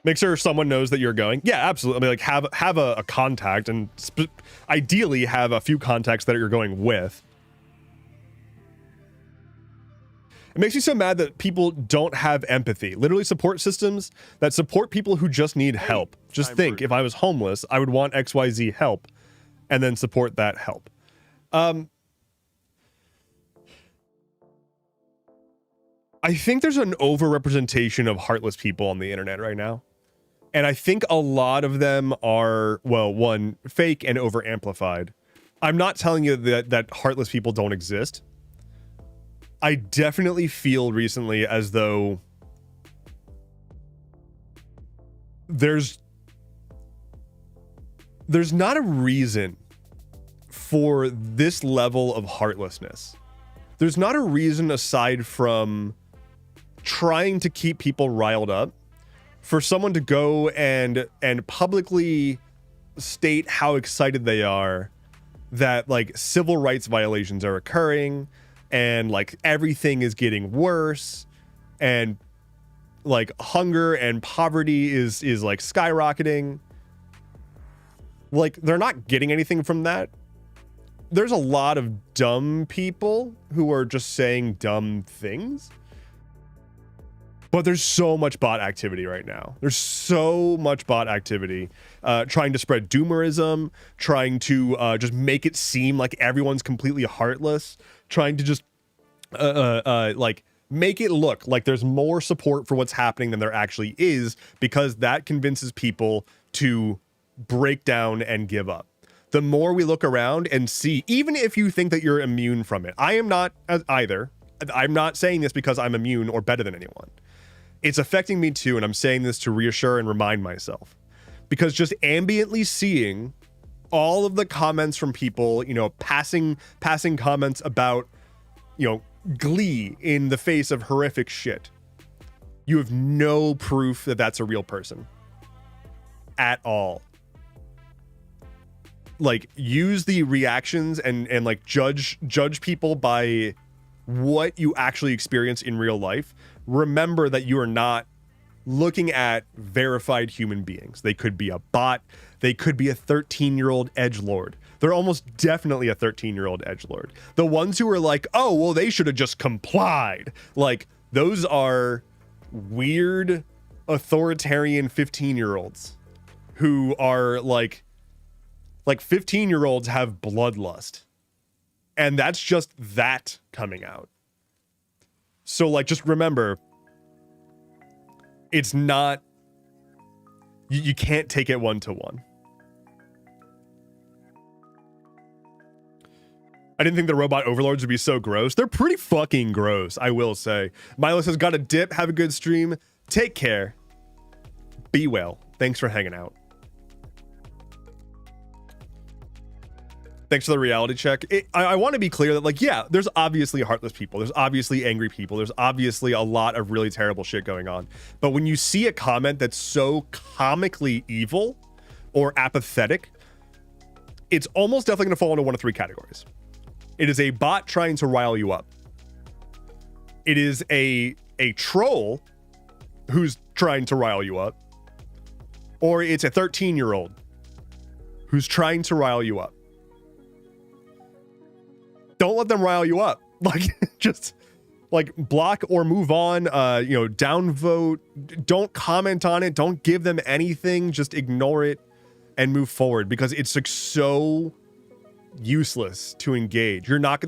Make sure someone knows that you're going. Yeah, absolutely. I mean, like, have a contact, and ideally have a few contacts that you're going with. It makes me so mad that people don't have empathy. Literally, support systems that support people who just need help. Just think, if I was homeless, I would want XYZ help, and then support that help. I think there's an overrepresentation of heartless people on the internet right now. And I think a lot of them are, well, one, fake and over amplified. I'm not telling you that heartless people don't exist. I definitely feel recently as though there's not a reason for this level of heartlessness. There's not a reason aside from trying to keep people riled up for someone to go and publicly state how excited they are that, like, civil rights violations are occurring, and, like, everything is getting worse, and, like, hunger and poverty is like skyrocketing. Like, they're not getting anything from that. There's a lot of dumb people who are just saying dumb things. But there's so much bot activity right now. There's so much bot activity trying to spread doomerism, trying to just make it seem like everyone's completely heartless, trying to just like make it look like there's more support for what's happening than there actually is, because that convinces people to break down and give up. The more we look around and see, even if you think that you're immune from it, I am not either. I'm not saying this because I'm immune or better than anyone. It's affecting me too, and I'm saying this to reassure and remind myself. Because just ambiently seeing all of the comments from people, you know, passing comments about, you know, glee in the face of horrific shit. You have no proof that that's a real person. At all. Like, use the reactions and like judge people by what you actually experience in real life. Remember that you are not looking at verified human beings. They could be a bot. They could be a 13-year-old edgelord. They're almost definitely a 13-year-old edgelord. The ones who are like, oh, well, they should have just complied. Like, those are weird authoritarian 15-year-olds who are like 15-year-olds have bloodlust. And that's just that coming out. So, like, just remember, it's not, you can't take it one-to-one. I didn't think the robot overlords would be so gross. They're pretty fucking gross, I will say. Milos has got a dip. Have a good stream. Take care. Be well. Thanks for hanging out. Thanks for the reality check. I want to be clear that, like, yeah, there's obviously heartless people. There's obviously angry people. There's obviously a lot of really terrible shit going on. But when you see a comment that's so comically evil or apathetic, it's almost definitely going to fall into one of three categories. It is a bot trying to rile you up. It is a troll who's trying to rile you up. Or it's a 13-year-old who's trying to rile you up. Don't let them rile you up. Like, just like block or move on, downvote. Don't comment on it. Don't give them anything. Just ignore it and move forward, because it's like so useless to engage. You're not,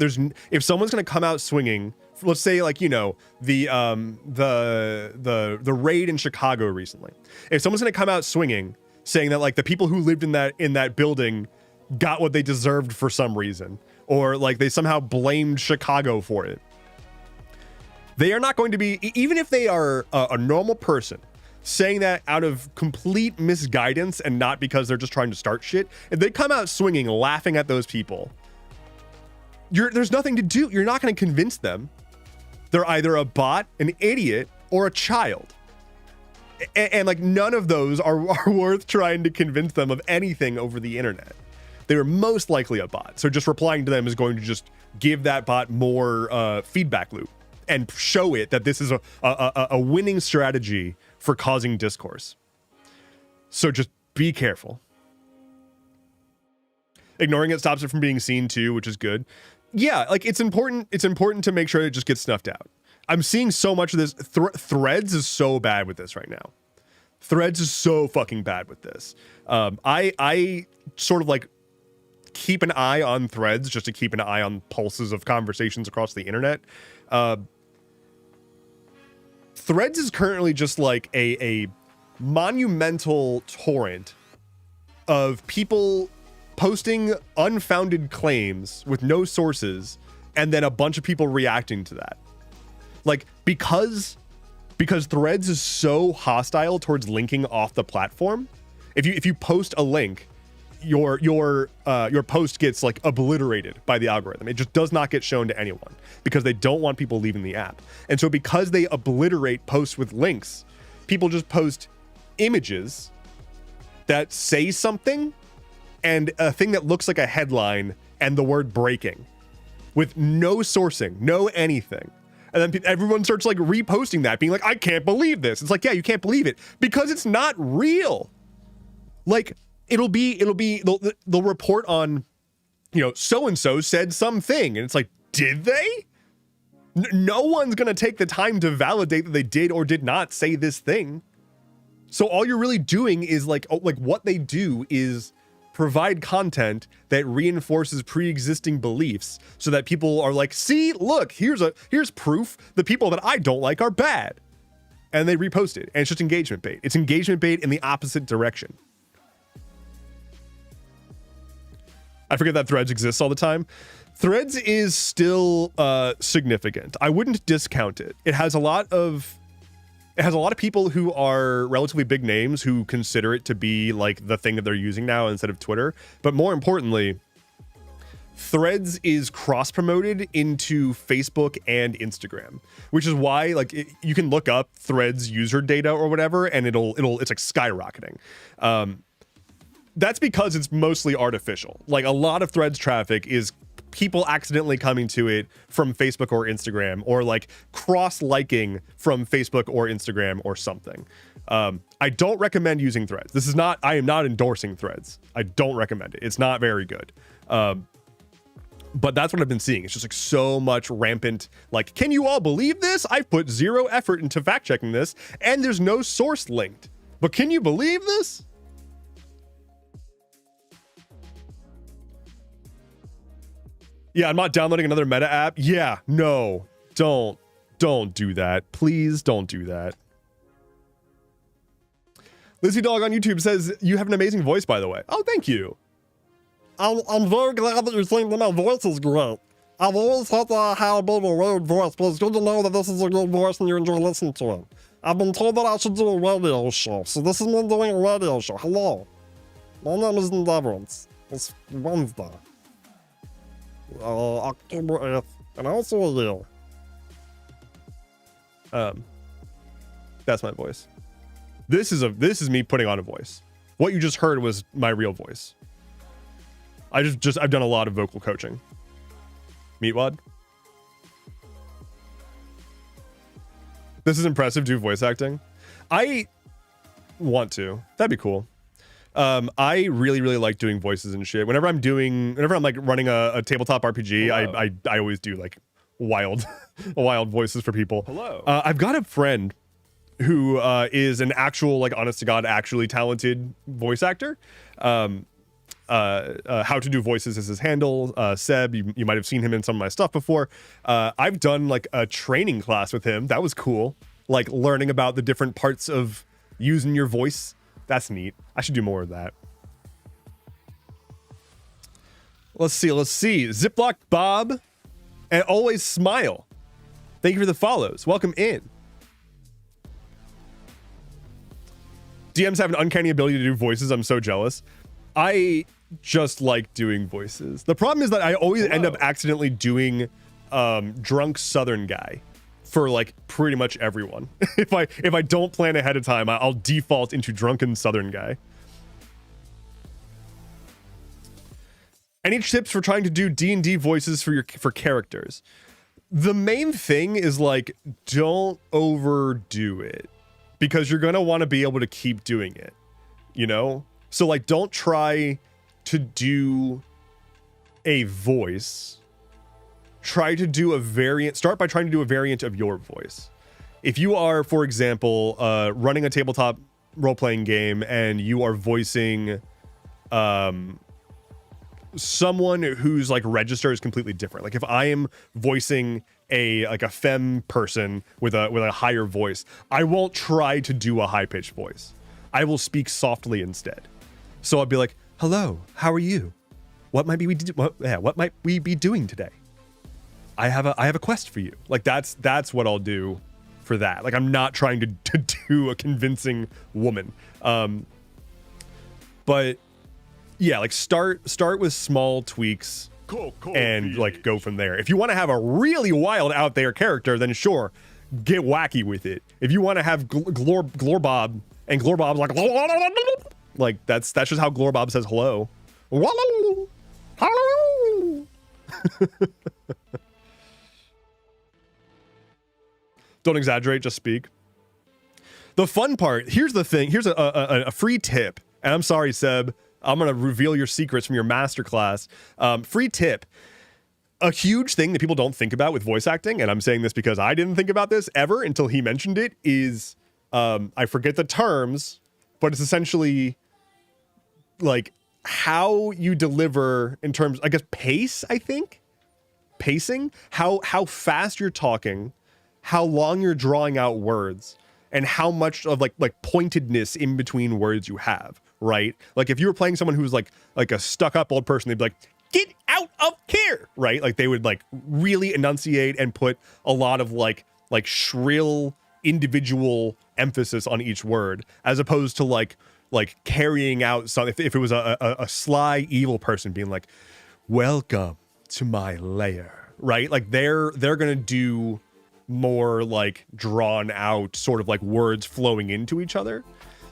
if someone's going to come out swinging, let's say, like, the raid in Chicago recently. If someone's going to come out swinging saying that, like, the people who lived in that building got what they deserved for some reason, or like they somehow blamed Chicago for it, they are not going to be, even if they are a normal person saying that out of complete misguidance and not because they're just trying to start shit, if they come out swinging laughing at those people, there's nothing to do. You're not going to convince them. They're either a bot, an idiot, or a child. And like, none of those are worth trying to convince them of anything over the internet. They are most likely a bot. So just replying to them is going to just give that bot more feedback loop and show it that this is a winning strategy for causing discourse. So just be careful. Ignoring it stops it from being seen too, which is good. Yeah, like, it's important to make sure it just gets snuffed out. I'm seeing so much of this. Threads is so bad with this right now. Threads is so fucking bad with this. I sort of like keep an eye on Threads just to keep an eye on pulses of conversations across the internet. Threads is currently just like a monumental torrent of people posting unfounded claims with no sources, and then a bunch of people reacting to that. Like, because Threads is so hostile towards linking off the platform, if you post a link, your post gets like obliterated by the algorithm. It just does not get shown to anyone because they don't want people leaving the app. And so because they obliterate posts with links, people just post images that say something and a thing that looks like a headline and the word breaking with no sourcing, no anything. And then everyone starts like reposting that, being like, I can't believe this. It's like, yeah, you can't believe it because it's not real. Like, they'll report on, so-and-so said something. And it's like, did they? No one's going to take the time to validate that they did or did not say this thing. So all you're really doing is like what they do is provide content that reinforces pre-existing beliefs so that people are like, see, look, here's proof the people that I don't like are bad. And they repost it. And it's just engagement bait. It's engagement bait in the opposite direction. I forget that Threads exists all the time. Threads is still significant. I wouldn't discount it. It has a lot of people who are relatively big names who consider it to be like the thing that they're using now instead of Twitter. But more importantly, Threads is cross-promoted into Facebook and Instagram, which is why you can look up Threads user data or whatever, and it's like skyrocketing. That's because it's mostly artificial. Like, a lot of Threads traffic is people accidentally coming to it from Facebook or Instagram, or like cross-liking from Facebook or Instagram or something. I don't recommend using Threads. I am not endorsing Threads. I don't recommend it. It's not very good. But that's what I've been seeing. It's just like so much rampant, like, can you all believe this? I've put zero effort into fact checking this and there's no source linked. But can you believe this? Yeah, I'm not downloading another meta app. Yeah, no, don't do that. Please don't do that. Lizzie Dog on YouTube says, you have an amazing voice, by the way. Oh, thank you. I'm very glad that you're saying that my voice is great. I've always had to have a bit of a weird voice, but it's good to know that this is a good voice and you enjoy listening to it. I've been told that I should do a radio show, so this is me doing a radio show. Hello. My name is Endeavorance. It's Wednesday. October 8th, and also a year. That's my voice. This is me putting on a voice. What you just heard was my real voice. I've done a lot of vocal coaching. Meatwad. This is impressive. Do voice acting. I want to. That'd be cool. I really like doing voices and shit. Whenever I'm like running a tabletop RPG, I always do like wild voices for people. Hello. I've got a friend who is an actual, like, honest to God, actually talented voice actor. How to do voices is his handle. Seb, you might have seen him in some of my stuff before. I've done like a training class with him. That was cool. Like learning about the different parts of using your voice. That's neat. I should do more of that. Let's see. Ziploc Bob and Always Smile. Thank you for the follows. Welcome in. DMs have an uncanny ability to do voices. I'm so jealous. I just like doing voices. The problem is that I always end up accidentally doing drunk Southern guy for like pretty much everyone. if I don't plan ahead of time, I'll default into drunken Southern guy. Any tips for trying to do D&D voices for characters? The main thing is like, don't overdo it, because you're gonna want to be able to keep doing it, you know? So like, don't try to do a voice. Try to do a variant. Start by trying to do a variant of your voice. If you are, for example, running a tabletop role-playing game and you are voicing someone whose like register is completely different. Like if I am voicing a femme person with a higher voice, I won't try to do a high-pitched voice. I will speak softly instead. So I'll be like, "Hello, how are you? What might we be doing today? I have a quest for you." Like that's what I'll do for that. Like I'm not trying to do a convincing woman. But yeah, like start with small tweaks and like go from there. If you want to have a really wild out there character, then sure, get wacky with it. If you want to have Glorbob and Glorbob's like that's just how Glorbob says hello. Hello. Don't exaggerate, just speak. The fun part, here's the thing, here's a free tip. And I'm sorry, Seb, I'm going to reveal your secrets from your masterclass. Free tip. A huge thing that people don't think about with voice acting, and I'm saying this because I didn't think about this ever until he mentioned it, is, I forget the terms, but it's essentially like how you deliver in terms, I guess, pace, I think? Pacing? How fast you're talking, how long you're drawing out words, and how much of like pointedness in between words you have, right? Like if you were playing someone who's like a stuck-up old person, they'd be like, "Get out of here," right? Like they would like really enunciate and put a lot of like shrill individual emphasis on each word, as opposed to like carrying out something. If it was a sly evil person being like, "Welcome to my lair," right? Like they're gonna do more like drawn out sort of like words flowing into each other.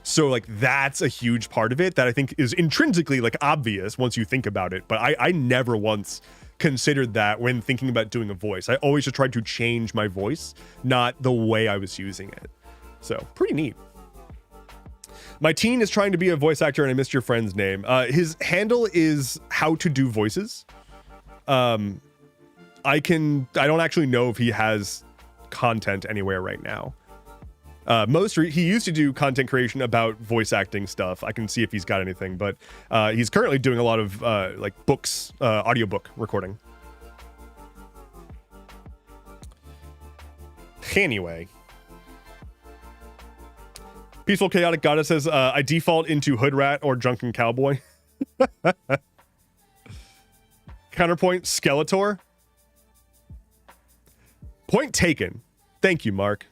So like that's a huge part of it that I think is intrinsically like obvious once you think about it, but I never once considered that when thinking about doing a voice. I always just tried to change my voice, not the way I was using it. So pretty neat. My teen is trying to be a voice actor and I missed your friend's name. His handle is How to Do Voices. I don't actually know if he has content anywhere right now. He used to do content creation about voice acting stuff. I can see if he's got anything, but he's currently doing a lot of like books, audiobook recording. Anyway, Peaceful Chaotic Goddess says, I default into Hood Rat or Drunken Cowboy. Counterpoint, Skeletor. Point taken. Thank you, Mark.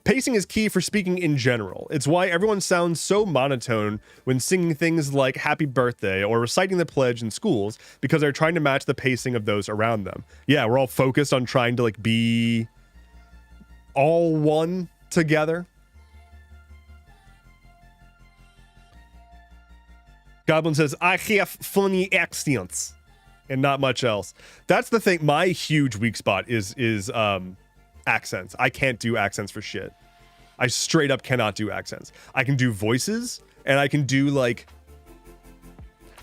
Pacing is key for speaking in general. It's why everyone sounds so monotone when singing things like happy birthday or reciting the pledge in schools, because they're trying to match the pacing of those around them. Yeah, we're all focused on trying to like be all one together. Goblin says, I have funny accents and not much else. That's the thing. My huge weak spot is accents. I can't do accents for shit. I straight up cannot do accents. I can do voices, and I can do like,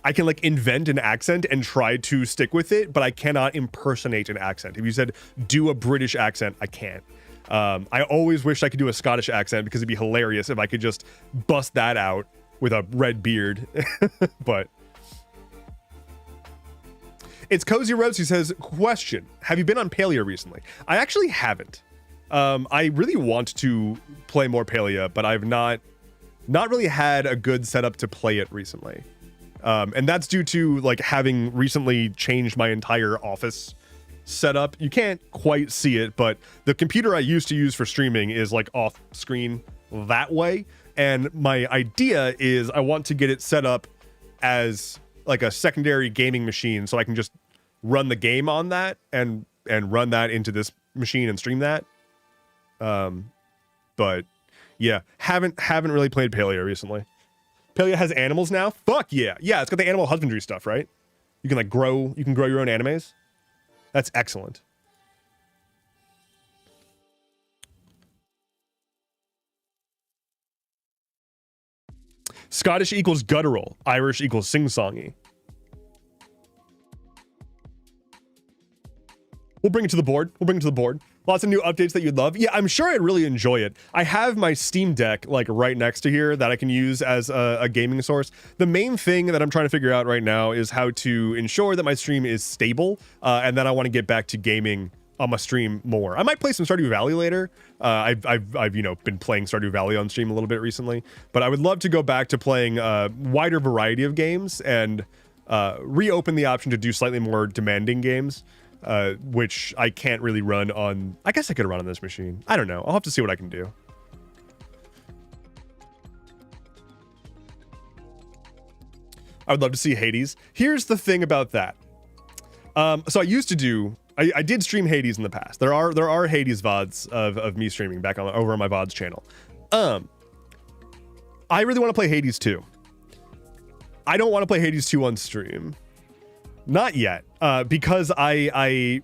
I can like invent an accent and try to stick with it, but I cannot impersonate an accent. If you said do a British accent, I can't. I always wish I could do a Scottish accent because it'd be hilarious if I could just bust that out with a red beard. But it's Cozy Rose who says, question, have you been on Palia recently? I actually haven't. I really want to play more Palia, but I've not really had a good setup to play it recently. And that's due to like having recently changed my entire office setup. You can't quite see it, but the computer I used to use for streaming is like off screen that way. And my idea is I want to get it set up as like a secondary gaming machine so I can just run the game on that and run that into this machine and stream that. But yeah, haven't really played Palia recently. Palia has animals now? Fuck yeah. Yeah, it's got the animal husbandry stuff, right? You can grow your own animes. That's excellent. Scottish equals guttural. Irish equals sing-songy. We'll bring it to the board. Lots of new updates that you'd love. Yeah, I'm sure I'd really enjoy it. I have my Steam Deck like right next to here that I can use as a gaming source. The main thing that I'm trying to figure out right now is how to ensure that my stream is stable, and then I want to get back to gaming on my stream more. I might play some Stardew Valley later. I've been playing Stardew Valley on stream a little bit recently, but I would love to go back to playing a wider variety of games and reopen the option to do slightly more demanding games. Which I can't really run on. I guess I could run on this machine. I don't know. I'll have to see what I can do. I would love to see Hades. Here's the thing about that. So I used to do. I did stream Hades in the past. There are Hades VODs of me streaming back over on my VODs channel. I really want to play Hades 2. I don't want to play Hades 2 on stream. Not yet, because I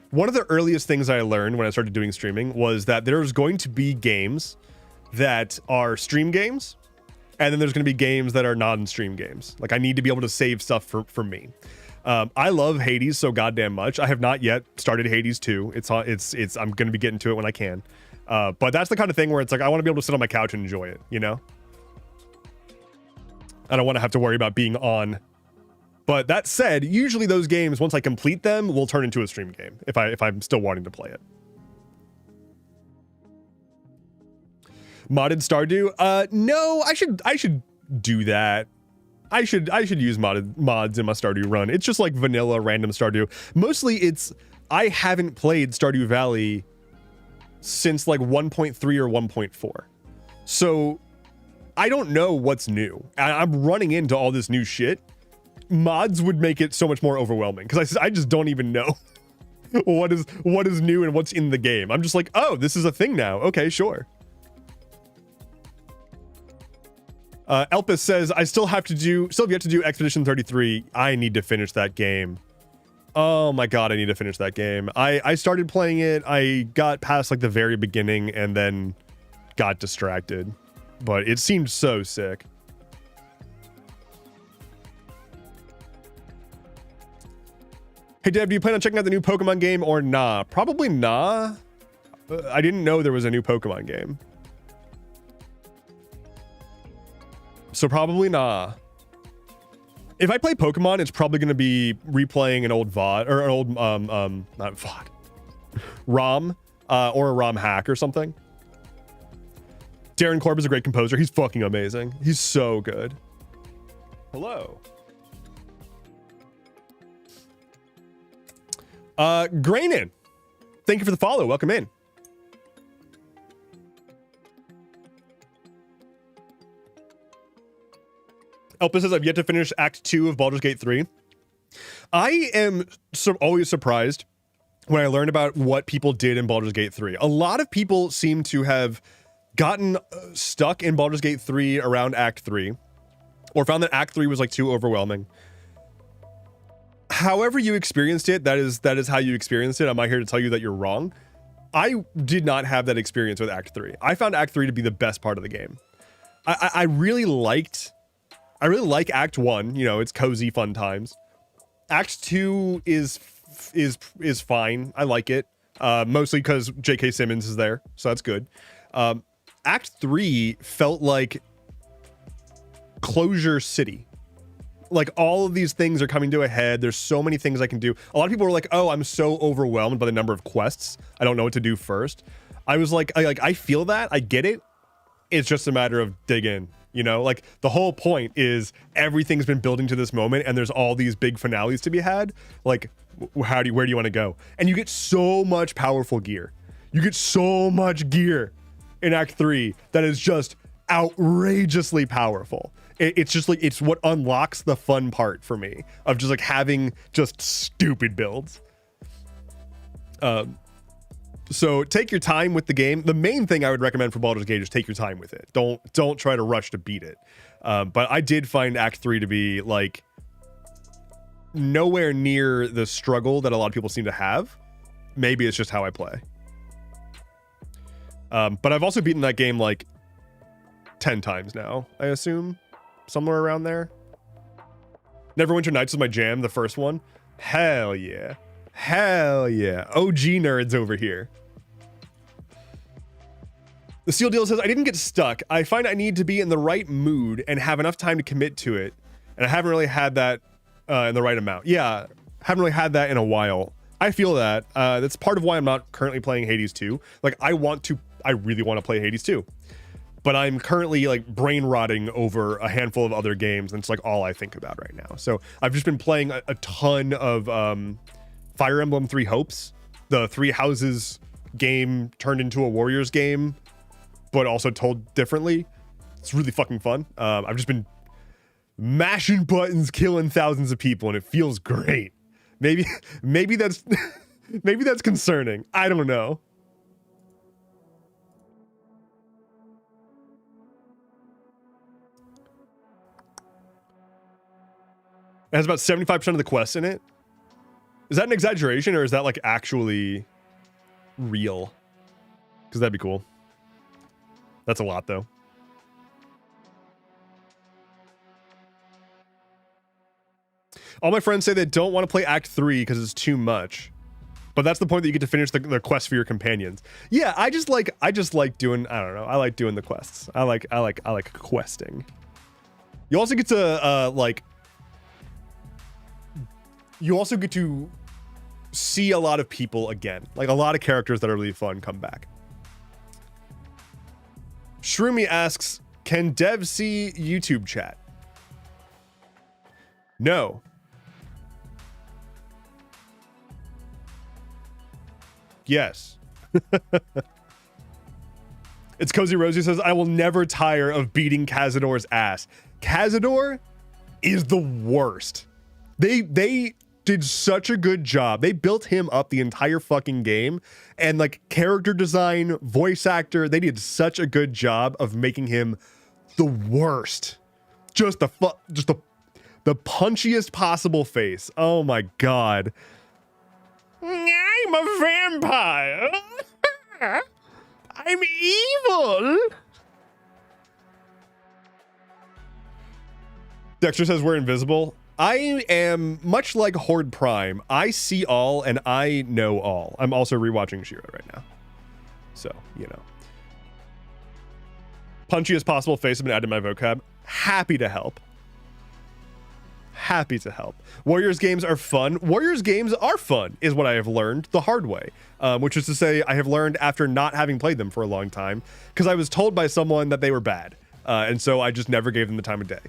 one of the earliest things I learned when I started doing streaming was that there's going to be games that are stream games, and then there's going to be games that are non-stream games. Like I need to be able to save stuff for me. I love Hades so goddamn much. I have not yet started Hades 2. It's I'm going to be getting to it when I can. But that's the kind of thing where it's like I want to be able to sit on my couch and enjoy it, you know? I don't want to have to worry about being on. But that said, usually those games, once I complete them, will turn into a stream game if I'm still wanting to play it. Modded Stardew? No, I should do that. I should use mods in my Stardew run. It's just like vanilla random Stardew. Mostly I haven't played Stardew Valley since like 1.3 or 1.4. So I don't know what's new. I'm running into all this new shit. Mods would make it so much more overwhelming because I just don't even know what is new and what's in the game. I'm just like, oh, this is a thing now. Okay, sure. Elpis says, I still have yet to do Expedition 33. I need to finish that game. Oh my god, I need to finish that game. I started playing it. I got past like the very beginning and then got distracted. But it seemed so sick. Hey Dev, do you plan on checking out the new Pokemon game or nah? Probably nah. I didn't know there was a new Pokemon game. So probably nah. If I play Pokemon, it's probably going to be replaying an old VOD, or an old, not VOD, ROM, or a ROM hack or something. Darren Korb is a great composer. He's fucking amazing. He's so good. Hello. Grainin, thank you for the follow. Welcome in. Elpis says, I've yet to finish Act 2 of Baldur's Gate 3. I am always surprised when I learn about what people did in Baldur's Gate 3. A lot of people seem to have gotten stuck in Baldur's Gate 3 around Act 3, or found that Act 3 was like too overwhelming. However you experienced it, that is how you experienced it. I'm not here to tell you that you're wrong. I did not have that experience with Act 3. I found Act 3 to be the best part of the game. I really like Act 1, you know, it's cozy fun times. Act 2 is fine. I like it. Mostly because J.K. Simmons is there, so that's good. Act 3 felt like Closure City. Like, all of these things are coming to a head. There's so many things I can do. A lot of people were like, oh, I'm so overwhelmed by the number of quests. I don't know what to do first. I was like, I feel that. I get it. It's just a matter of dig in, you know? Like, the whole point is everything's been building to this moment, and there's all these big finales to be had. Like, where do you want to go? And you get so much powerful gear. You get so much gear in Act 3 that is just outrageously powerful. It's just like, it's what unlocks the fun part for me of just like having just stupid builds. So take your time with the game. The main thing I would recommend for Baldur's Gate is take your time with it. Don't try to rush to beat it. But I did find Act 3 to be like nowhere near the struggle that a lot of people seem to have. Maybe it's just how I play. But I've also beaten that game like 10 times now, I assume. Somewhere around there. Neverwinter Nights was my jam, the first one. Hell yeah. Hell yeah. OG nerds over here. The Seal Deal says, I didn't get stuck. I find I need to be in the right mood and have enough time to commit to it. And I haven't really had that in the right amount. Yeah, haven't really had that in a while. I feel that. That's part of why I'm not currently playing Hades 2. Like, I really want to play Hades 2. But I'm currently like brain rotting over a handful of other games, and it's like all I think about right now. So I've just been playing a ton of Fire Emblem Three Hopes, the Three Houses game turned into a Warriors game, but also told differently. It's really fucking fun. I've just been mashing buttons, killing thousands of people, and it feels great. Maybe that's maybe that's concerning. I don't know. It has about 75% of the quests in it. Is that an exaggeration, or is that like actually real? Because that'd be cool. That's a lot, though. All my friends say they don't want to play Act 3 because it's too much. But that's the point that you get to finish the quest for your companions. Yeah, I just like doing, I don't know, I like doing the quests. I like questing. You also get to you also get to see a lot of people again. Like, a lot of characters that are really fun come back. Shroomy asks, can devs see YouTube chat? No. Yes. It's Cozy Rosie says, I will never tire of beating Cazador's ass. Cazador is the worst. They did such a good job. They built him up the entire fucking game, and like character design, voice actor, they did such a good job of making him the worst. Just the punchiest possible face. Oh my god. I'm a vampire. I'm evil. Dexter says we're invisible. I am much like Horde Prime. I see all and I know all. I'm also rewatching She-Ra right now. So, you know. Punchiest possible face has been added to my vocab. Happy to help. Happy to help. Warriors games are fun. Warriors games are fun, is what I have learned the hard way. Which is to say, I have learned after not having played them for a long time, because I was told by someone that they were bad. And so I just never gave them the time of day.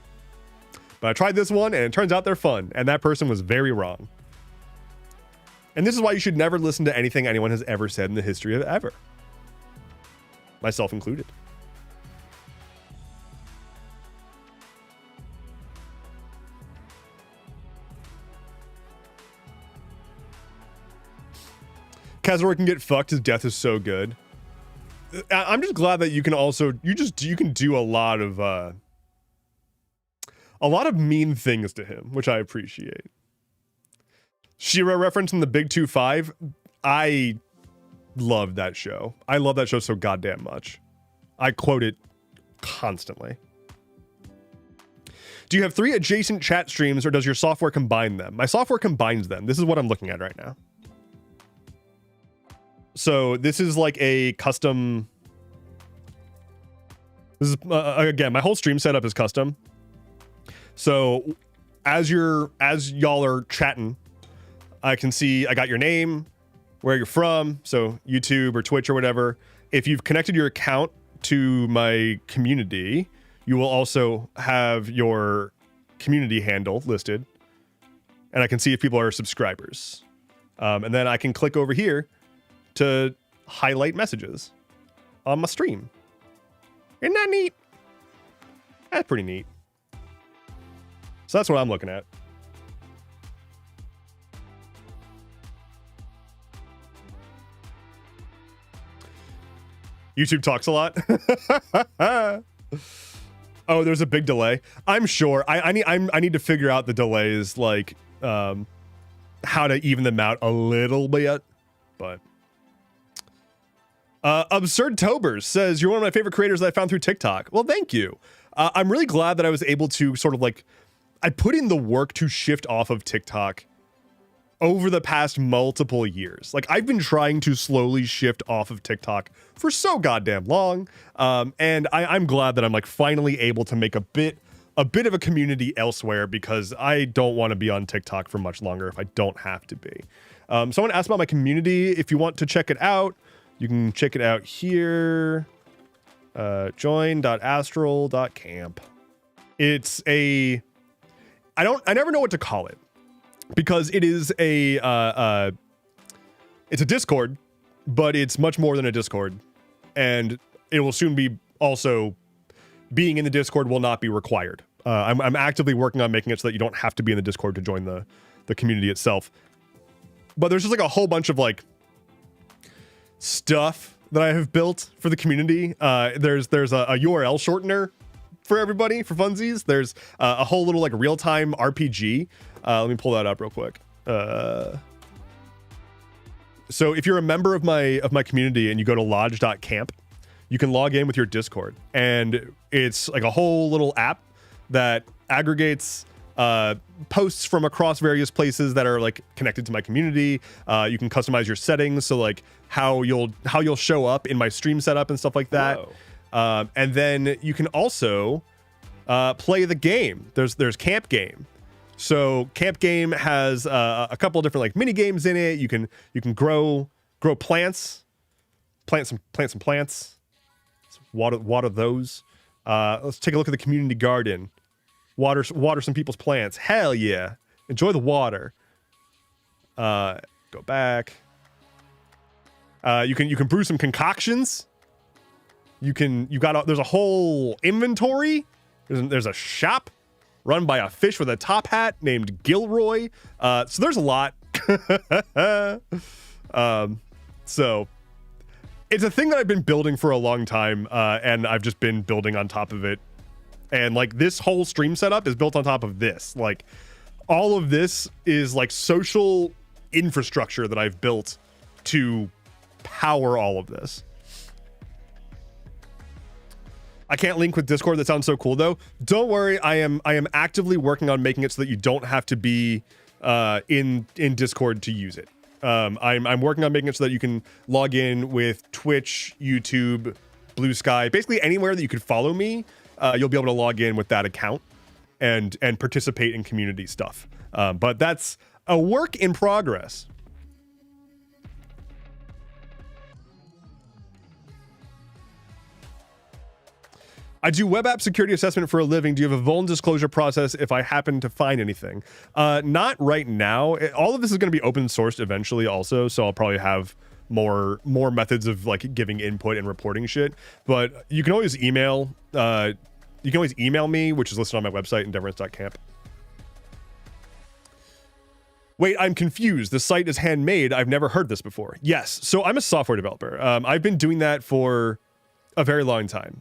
But I tried this one, and it turns out they're fun, and that person was very wrong. And this is why you should never listen to anything anyone has ever said in the history of ever. Myself included. Kazor can get fucked. His death is so good. I'm just glad that you can also you can do a lot of mean things to him, which I appreciate. Shira reference in the Big 2-5. I love that show. I love that show so goddamn much. I quote it constantly. Do you have 3 adjacent chat streams, or does your software combine them? My software combines them. This is what I'm looking at right now. So this is like a custom. This is again, my whole stream setup is custom. So as y'all are chatting, I can see I got your name, where you're from, so YouTube or Twitch or whatever. If you've connected your account to my community, you will also have your community handle listed, and I can see if people are subscribers. And then I can click over here to highlight messages on my stream. Isn't that neat? That's pretty neat. So that's what I'm looking at. YouTube talks a lot. Oh, there's a big delay. I'm sure. I need to figure out the delays, like how to even them out a little bit. But Absurd Tobers says, you're one of my favorite creators that I found through TikTok. Well, thank you. I'm really glad that I was able to sort of like, I put in the work to shift off of TikTok over the past multiple years. Like, I've been trying to slowly shift off of TikTok for so goddamn long. And I'm glad that I'm like finally able to make a bit of a community elsewhere, because I don't want to be on TikTok for much longer if I don't have to be. Someone asked about my community. If you want to check it out, you can check it out here. Join.astral.camp. It's a, I never know what to call it, because it is it's a Discord, but it's much more than a Discord, and it will soon be also being in the Discord will not be required. I'm actively working on making it so that you don't have to be in the Discord to join the community itself. But there's just like a whole bunch of like stuff that I have built for the community. There's a URL shortener for everybody, for funsies. There's a whole little like real-time RPG. Let me pull that up real quick. So if you're a member of my community and you go to lodge.camp, you can log in with your Discord, and it's like a whole little app that aggregates posts from across various places that are like connected to my community. You can customize your settings, so like how you'll show up in my stream setup and stuff like that. And then you can also play the game. There's Camp Game. So Camp Game has a couple of different like mini games in it. You can grow plants, plant some plants, water those. Let's take a look at the community garden. Water some people's plants. Hell yeah! Enjoy the water. Go back. You can brew some concoctions. There's a whole inventory. There's a shop run by a fish with a top hat named Gilroy. So there's a lot. So it's a thing that I've been building for a long time, and I've just been building on top of it. And like this whole stream setup is built on top of this. Like all of this is like social infrastructure that I've built to power all of this. I can't link with Discord. That sounds so cool though. Don't worry, I am actively working on making it so that you don't have to be in Discord to use it. I'm working on making it so that you can log in with Twitch, YouTube, Blue Sky, basically anywhere that you could follow me. You'll be able to log in with that account and participate in community stuff. But that's a work in progress. I do web app security assessment for a living. Do you have a vuln disclosure process if I happen to find anything? Not right now. All of this is going to be open sourced eventually also, so I'll probably have more methods of like giving input and reporting shit. But you can always email me, which is listed on my website, endeavorance.camp. Wait, I'm confused. The site is handmade. I've never heard this before. Yes. So I'm a software developer. I've been doing that for a very long time.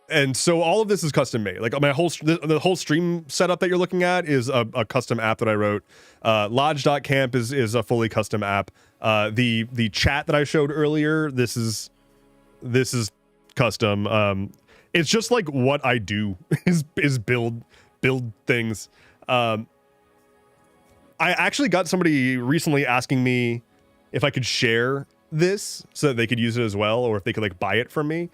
And so all of this is custom made. Like my the whole stream setup that you're looking at is a custom app that I wrote. Lodge.camp is a fully custom app. The chat that I showed earlier, this is custom. It's just like what I do is build things. I actually got somebody recently asking me if I could share this so that they could use it as well, or if they could like buy it from me.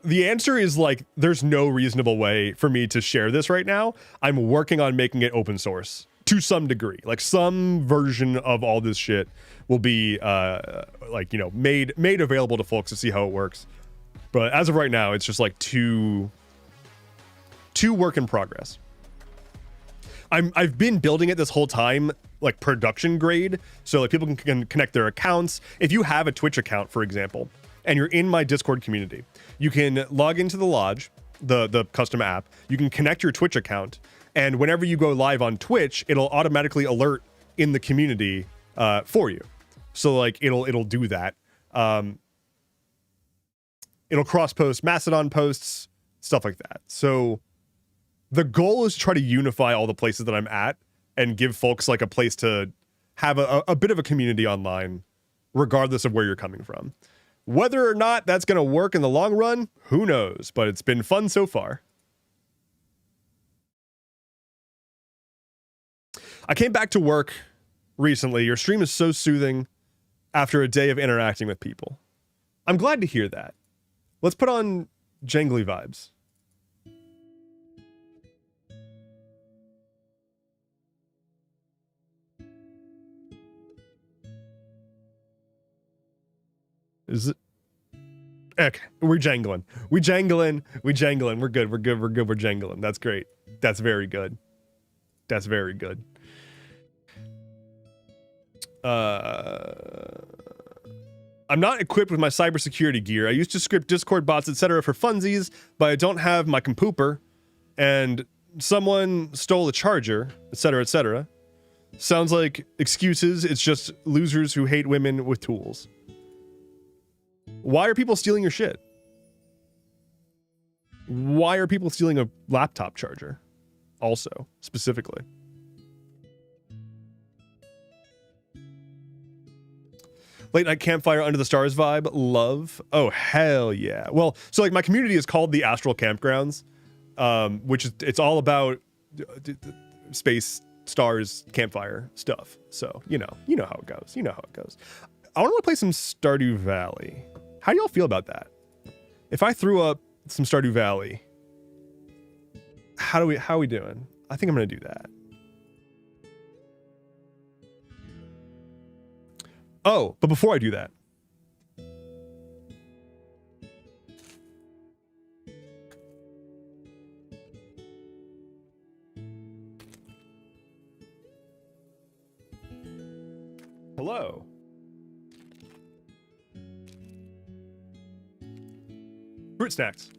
The answer is like, there's no reasonable way for me to share this right now. I'm working on making it open source to some degree. Like some version of all this shit will be like, you know, made available to folks to see how it works. But as of right now, it's just like two work in progress. I've been building it this whole time, like production grade. So like people can connect their accounts. If you have a Twitch account, for example, and you're in my Discord community, you can log into the Lodge, the custom app. You can connect your Twitch account, and whenever you go live on Twitch, it'll automatically alert in the community for you. So like it'll do that. It'll cross post Mastodon posts, stuff like that. So the goal is to try to unify all the places that I'm at and give folks like a place to have a bit of a community online, regardless of where you're coming from. Whether or not that's going to work in the long run, who knows? But it's been fun so far. I came back to work recently. Your stream is so soothing after a day of interacting with people. I'm glad to hear that. Let's put on jangly vibes. Is it? Okay, we're jangling. We're jangling. We're good. We're jangling. That's great. That's very good. That's very good. I'm not equipped with my cybersecurity gear. I used to script Discord bots, etc. for funsies, but I don't have my compooper, and someone stole a charger, etc., etc. Sounds like excuses. It's just losers who hate women with tools. Why are people stealing your shit? Why are people stealing a laptop charger? Also, specifically. Late night campfire under the stars vibe. Love. Oh, hell yeah. Well, so like my community is called the Astral Campgrounds, which is, it's all about space, stars, campfire stuff. So, you know how it goes. You know how it goes. I want to play some Stardew Valley. How do y'all feel about that? If I threw up some Stardew Valley, how are we doing? I think I'm going to do that. Oh, but before I do that, hello. Fruit snacks.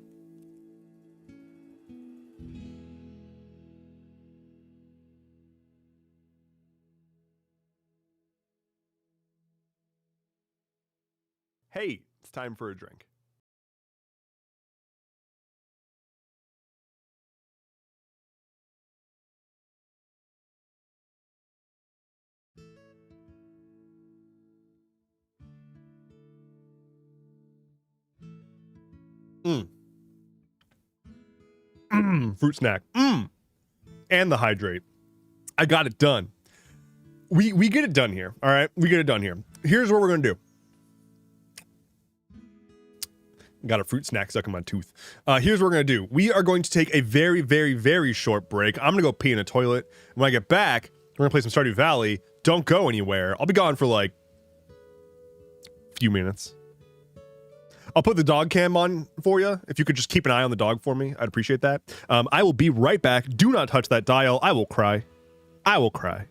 Hey, it's time for a drink. Fruit snack. And the hydrate. I got it done. We get it done here. All right, we get it done here. Here's what we're gonna do. Got a fruit snack stuck in my tooth. Here's what we're gonna do. We are going to take a very, very, very short break. I'm gonna go pee in a toilet. When I get back, we're gonna play some Stardew Valley. Don't go anywhere. I'll be gone for like a few minutes. I'll put the dog cam on for you. If you could just keep an eye on the dog for me, I'd appreciate that. I will be right back. Do not touch that dial. I will cry. I will cry.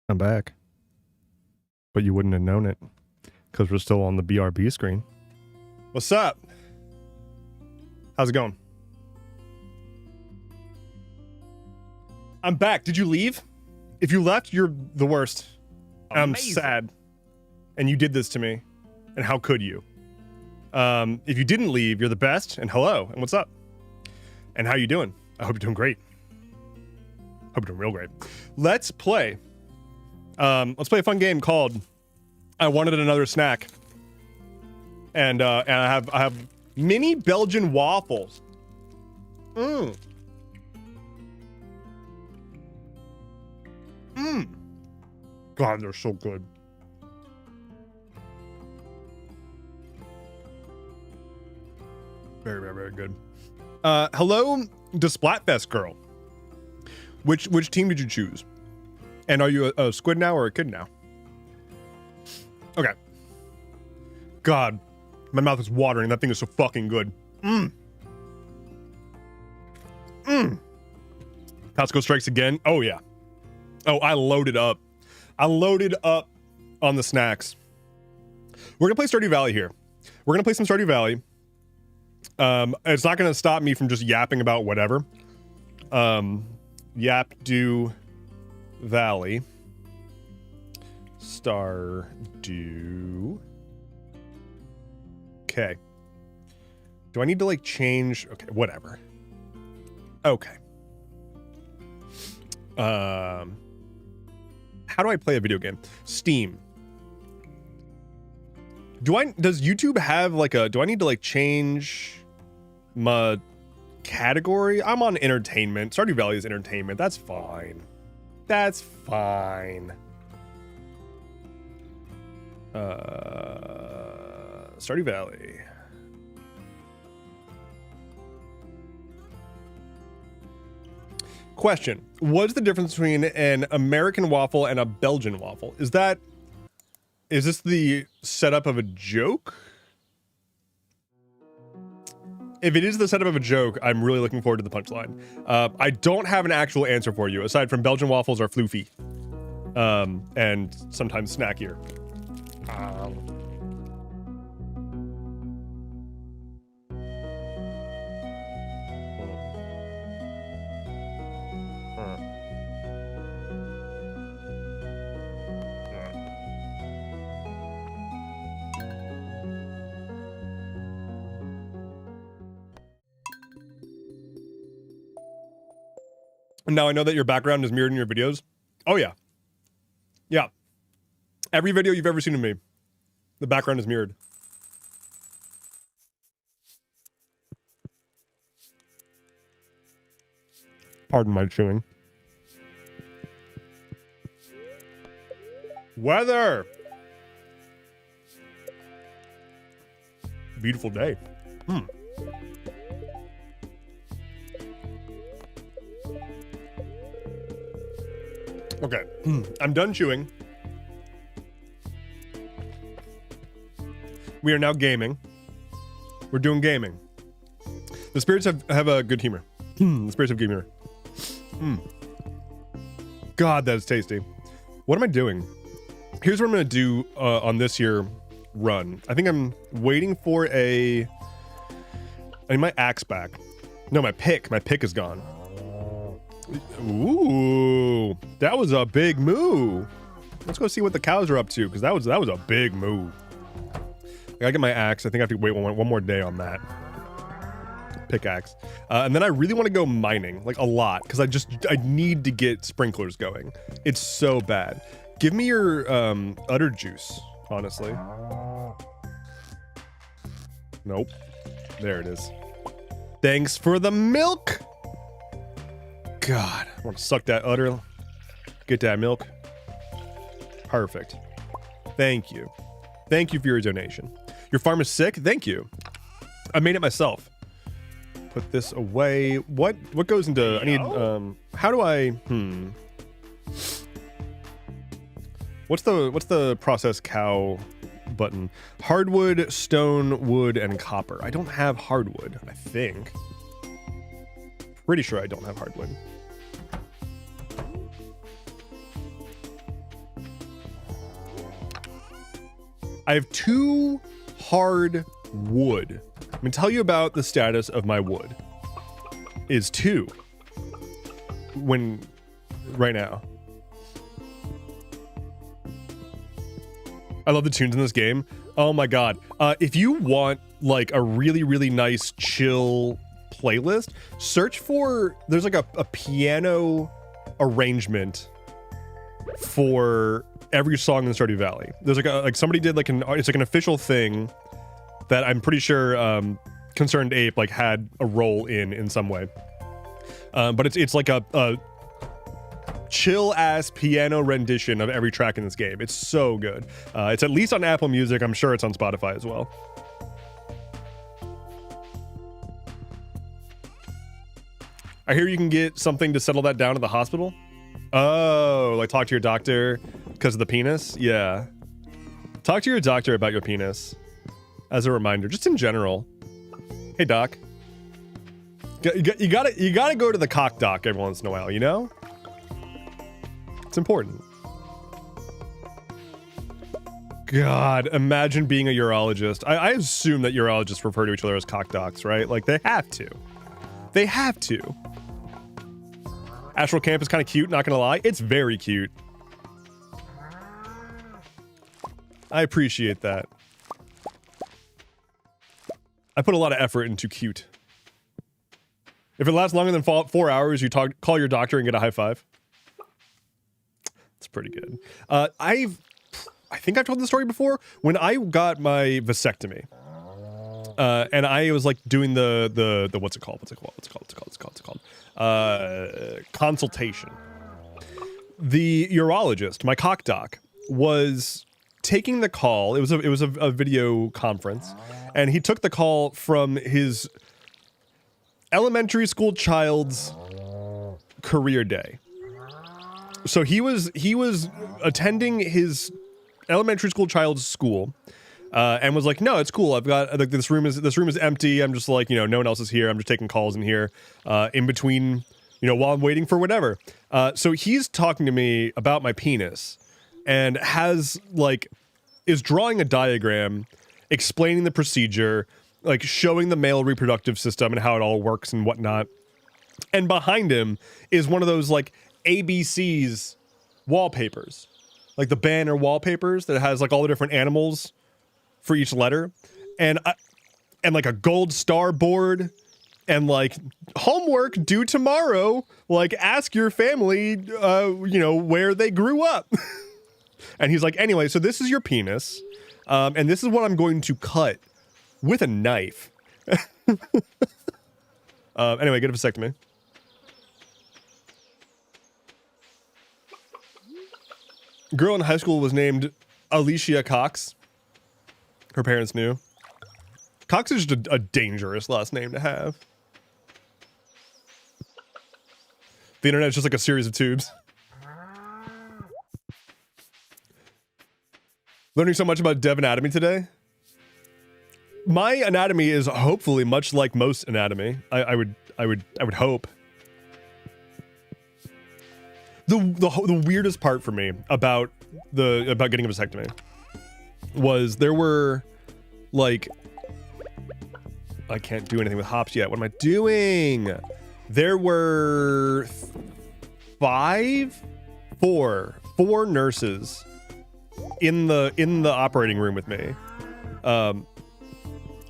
I'm back. But you wouldn't have known it because we're still on the BRB screen. What's up? How's it going? I'm back. Did you leave? If you left, you're the worst. I'm sad. And you did this to me. And how could you? If you didn't leave, you're the best. And hello. And what's up? And how you doing? I hope you're doing great. Hope you're doing real great. Let's play. Let's play a fun game called I Wanted Another Snack. And I have mini Belgian waffles. God, they're so good. Very, very, very good. Hello, the Splatfest girl. Which team did you choose? And are you a squid now or a kid now? Okay. God, my mouth is watering. That thing is so fucking good. Costco strikes again. Oh yeah. Oh, I loaded up. I loaded up on the snacks. We're gonna play Stardew Valley here. We're gonna play some Stardew Valley. It's not gonna stop me from just yapping about whatever. Yapdew Valley. Stardew. Okay. Do I need to like change? Okay, whatever. Okay. How do I play a video game? Steam. Does YouTube have like do I need to like change my category? I'm on entertainment. Stardew Valley is entertainment. That's fine. That's fine. Stardew Valley. Question. What's the difference between an American waffle and a Belgian waffle? Is this the setup of a joke? If it is the setup of a joke, I'm really looking forward to the punchline. I don't have an actual answer for you, aside from Belgian waffles are floofy. And sometimes snackier. Now I know that your background is mirrored in your videos. Oh yeah. Yeah. Every video you've ever seen of me, the background is mirrored. Pardon my chewing. Weather. Beautiful day. Okay, I'm done chewing. We are now gaming. We're doing gaming. The spirits have a good humor. The spirits have good humor. God, that is tasty. What am I doing? Here's what I'm gonna do on this here run. I think I'm waiting for I need my axe back. No, my pick. My pick is gone. Ooh, that was a big moo. Let's go see what the cows are up to, because that was a big moo. I gotta get my axe. I think I have to wait one more day on that. Pickaxe. And then I really want to go mining, like a lot, because I need to get sprinklers going. It's so bad. Give me your udder juice, honestly. Nope. There it is. Thanks for the milk. God, I want to suck that udder. Get that milk. Perfect. Thank you. Thank you for your donation. Your farm is sick? Thank you. I made it myself. Put this away. What goes into... I need... how do I... What's the processed cow button? Hardwood, stone, wood, and copper. I don't have hardwood, I think. Pretty sure I don't have hardwood. I have 2 hard wood. I'm gonna tell you about the status of my wood. Is 2 right now. I love the tunes in this game. Oh my god. If you want like a really, really nice chill playlist, search for, there's like a piano arrangement for every song in Stardew Valley. There's like somebody did like it's like an official thing that I'm pretty sure Concerned Ape like had a role in some way. But it's like a chill ass piano rendition of every track in this game. It's so good. It's at least on Apple Music. I'm sure it's on Spotify as well. I hear you can get something to settle that down at the hospital. Oh, like talk to your doctor because of the penis? Yeah. Talk to your doctor about your penis. As a reminder, just in general. Hey, doc. You gotta go to the cock doc every once in a while, you know? It's important. God, imagine being a urologist. I assume that urologists refer to each other as cock docs, right? Like, they have to. They have to. Astral Camp is kind of cute, not gonna lie. It's very cute. I appreciate that. I put a lot of effort into cute. If it lasts longer than 4 hours, you call your doctor and get a high five. It's pretty good. I think I've told this story before. When I got my vasectomy, and I was like doing the what's it called? Consultation. The urologist, my cock doc, was taking the call. It was a video conference, and he took the call from his elementary school child's career day. So he was attending his elementary school child's school, and was like, no, it's cool. I've got like this room is empty. I'm just like, you know, no one else is here. I'm just taking calls in here, in between, you know, while I'm waiting for whatever. So he's talking to me about my penis, and is drawing a diagram, explaining the procedure, like showing the male reproductive system and how it all works and whatnot. And behind him is one of those like ABC's wallpapers, like the banner wallpapers that has like all the different animals for each letter, and like a gold star board, and like homework due tomorrow, like ask your family, you know, where they grew up. And he's like, anyway, so this is your penis, and this is what I'm going to cut with a knife. Anyway, get a vasectomy. Girl in high school was named Alicia Cox. Her parents knew. Cox is just a dangerous last name to have. The internet is just like a series of tubes. Learning so much about dev anatomy today. My anatomy is hopefully much like most anatomy. I would hope. The weirdest part for me about getting a vasectomy was there were like, I can't do anything with hops yet. What am I doing? There were four nurses in the operating room with me.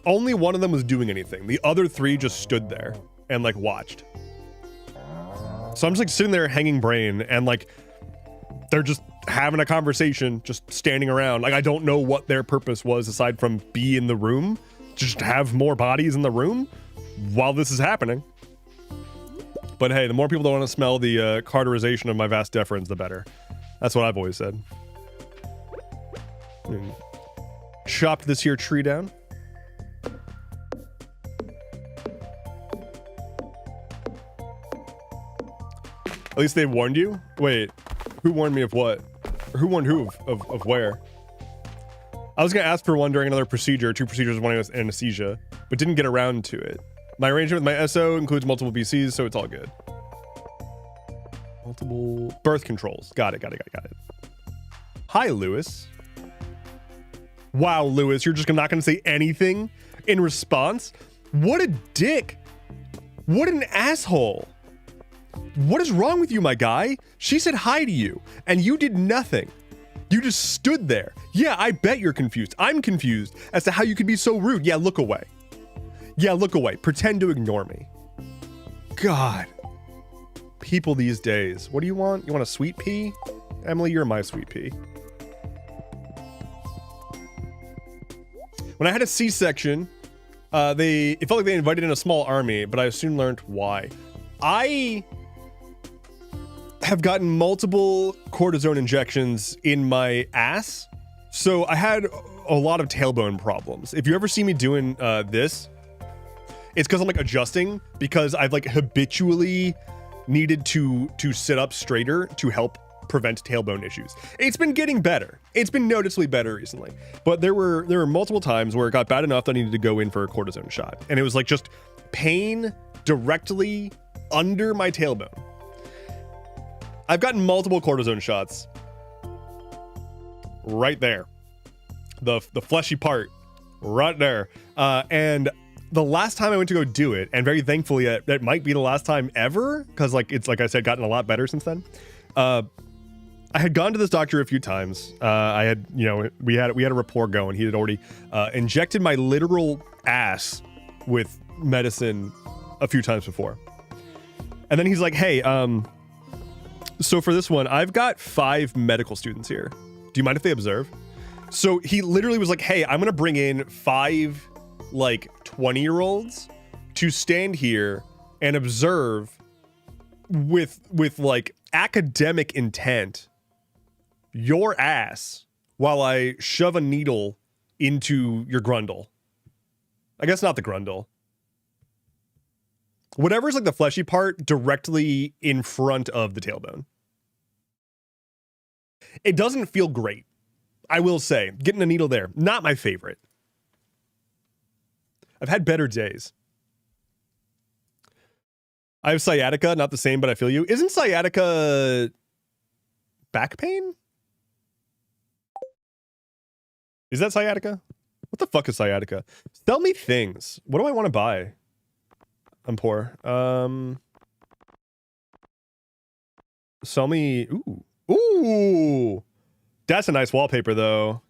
Only one of them was doing anything. The other 3 just stood there and like watched. So I'm just like sitting there hanging brain, and like they're just having a conversation, just standing around. Like I don't know what their purpose was aside from be in the room, just have more bodies in the room while this is happening. But hey, the more people that want to smell the cauterization of my vas deferens, the better. That's what I've always said. Chopped this here tree down. At least they warned you? Wait, who warned me of what? Or who warned who of where? I was gonna ask for one during another procedure, 2 procedures, one with anesthesia, but didn't get around to it. My arrangement with my SO includes multiple BCs, so it's all good. Multiple birth controls. Got it. Hi, Lewis. Wow, Lewis, you're just not going to say anything in response? What a dick. What an asshole. What is wrong with you, my guy? She said hi to you, and you did nothing. You just stood there. Yeah, I bet you're confused. I'm confused as to how you could be so rude. Yeah, look away. Yeah, look away. Pretend to ignore me. God. People these days. What do you want? You want a sweet pea? Emily, you're my sweet pea. When I had a C-section, it felt like they invited in a small army, but I soon learned why. I have gotten multiple cortisone injections in my ass, so I had a lot of tailbone problems. If you ever see me doing this, it's because I'm like adjusting, because I've like habitually needed to sit up straighter to help prevent tailbone issues. It's been getting better. It's been noticeably better recently, but there were multiple times where it got bad enough that I needed to go in for a cortisone shot, and it was like just pain directly under my tailbone. I've gotten multiple cortisone shots right there, the fleshy part right there, and the last time I went to go do it, and very thankfully that might be the last time ever, because like it's like I said, gotten a lot better since then. I had gone to this doctor a few times. I had, you know, we had a rapport going. He had already injected my literal ass with medicine a few times before. And then he's like, hey, so for this one, I've got 5 medical students here. Do you mind if they observe? So he literally was like, hey, I'm going to bring in 5 like 20-year-olds to stand here and observe with like academic intent your ass while I shove a needle into your grundle. I guess not the grundle. Whatever's like the fleshy part directly in front of the tailbone. It doesn't feel great. I will say, getting a needle there, not my favorite. I've had better days. I have sciatica, not the same, but I feel you. Isn't sciatica back pain? Is that sciatica? What the fuck is sciatica? Sell me things. What do I want to buy? I'm poor. Sell me. Ooh. Ooh. That's a nice wallpaper, though.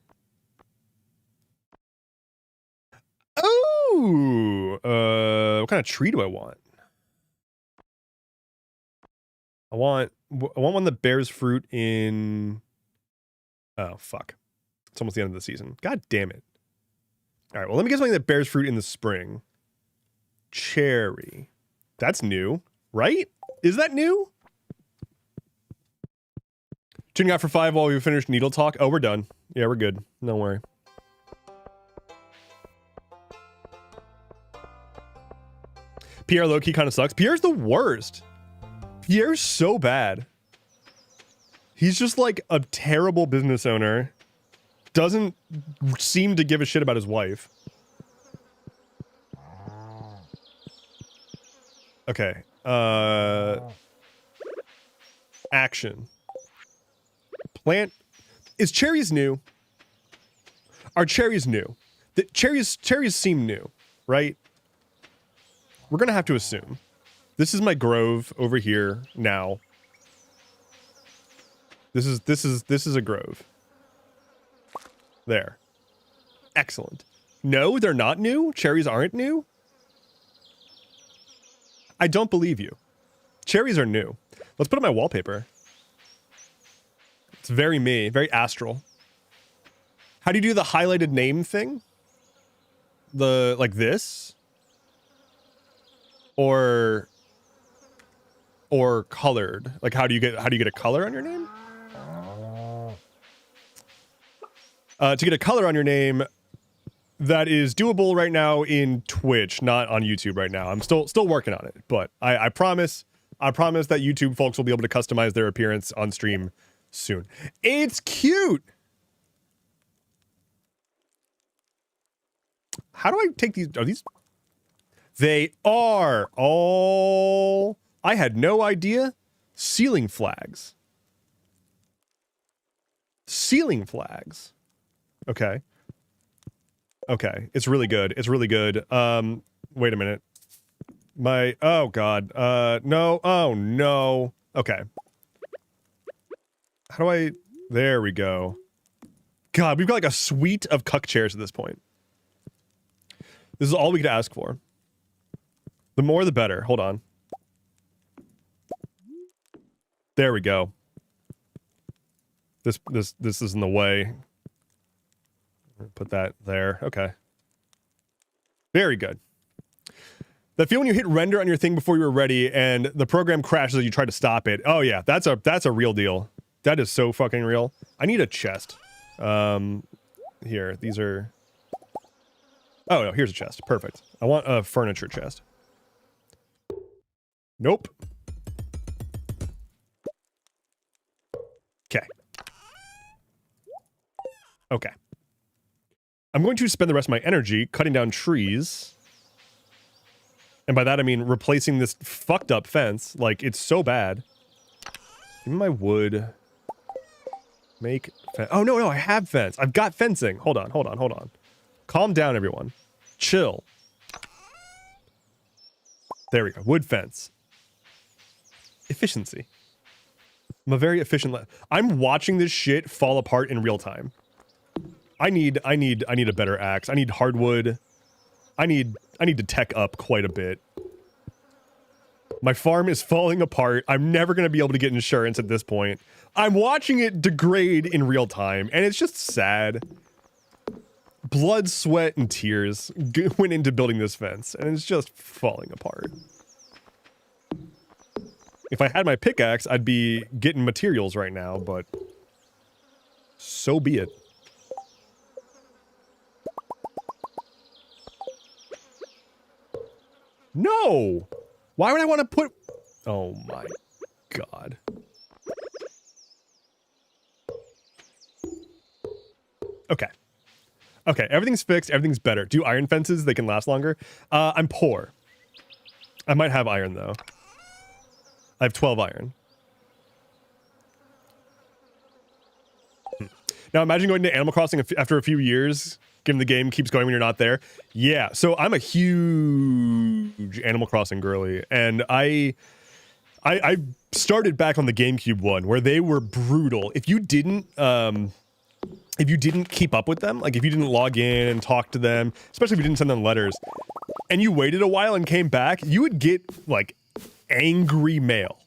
Ooh. What kind of tree do I want? I want one that bears fruit in... Oh, fuck. It's almost the end of the season. God damn it. All right, well, let me get something that bears fruit in the spring. Cherry. That's new, right? Is that new? Tuning out for 5 while we finish needle talk. Oh, we're done. Yeah, we're good. Don't worry. Pierre low-key kind of sucks. Pierre's the worst. Pierre's so bad. He's just like a terrible business owner. Doesn't seem to give a shit about his wife. Okay. Action. Plant. Is cherries new? Are cherries new? The cherries seem new, right? We're gonna have to assume. This is my grove over here now. This is a grove. There. Excellent. No, they're not new. Cherries aren't new. I don't believe you. Cherries are new. Let's put up my wallpaper. It's very me, very astral. How do you do the highlighted name thing? Like this? Or colored? Like how do you get a color on your name? To get a color on your name, that is doable right now in Twitch, not on YouTube right now. I'm still working on it, but I promise that YouTube folks will be able to customize their appearance on stream soon. It's cute. How do I take these? Are these? They are. Oh, I had no idea. Ceiling flags. Ceiling flags. Okay. Okay, it's really good. It's really good. Wait a minute. Oh god. No. Oh no. Okay. How do I? There we go. God, we've got like a suite of cuck chairs at this point. This is all we could ask for. The more, the better. Hold on. There we go. This is in the way. Put that there. Okay. Very good. That feel when you hit render on your thing before you were ready and the program crashes and you try to stop it. Oh yeah, that's a real deal. That is so fucking real. I need a chest. Here, these are... Oh no, here's a chest. Perfect. I want a furniture chest. Nope. Okay. Okay. I'm going to spend the rest of my energy cutting down trees. And by that I mean replacing this fucked up fence. Like, it's so bad. Give me my wood. Make fence. Oh, no, I have fence. I've got fencing. Hold on. Calm down, everyone. Chill. There we go. Wood fence. Efficiency. I'm a very efficient... I'm watching this shit fall apart in real time. I need a better axe. I need hardwood. I need to tech up quite a bit. My farm is falling apart. I'm never going to be able to get insurance at this point. I'm watching it degrade in real time, and it's just sad. Blood, sweat, and tears went into building this fence, and it's just falling apart. If I had my pickaxe, I'd be getting materials right now, but so be it. No! Why would I want to put... Oh my god. Okay. Okay, everything's fixed, everything's better. Do iron fences, they can last longer? I'm poor. I might have iron, though. I have 12 iron. Now imagine going to Animal Crossing after a few years, given the game keeps going when you're not there. Yeah, so I'm a huge Animal Crossing girly, and I started back on the GameCube one, where they were brutal. If you didn't keep up with them, like if you didn't log in and talk to them, especially if you didn't send them letters, and you waited a while and came back, you would get, like, angry mail.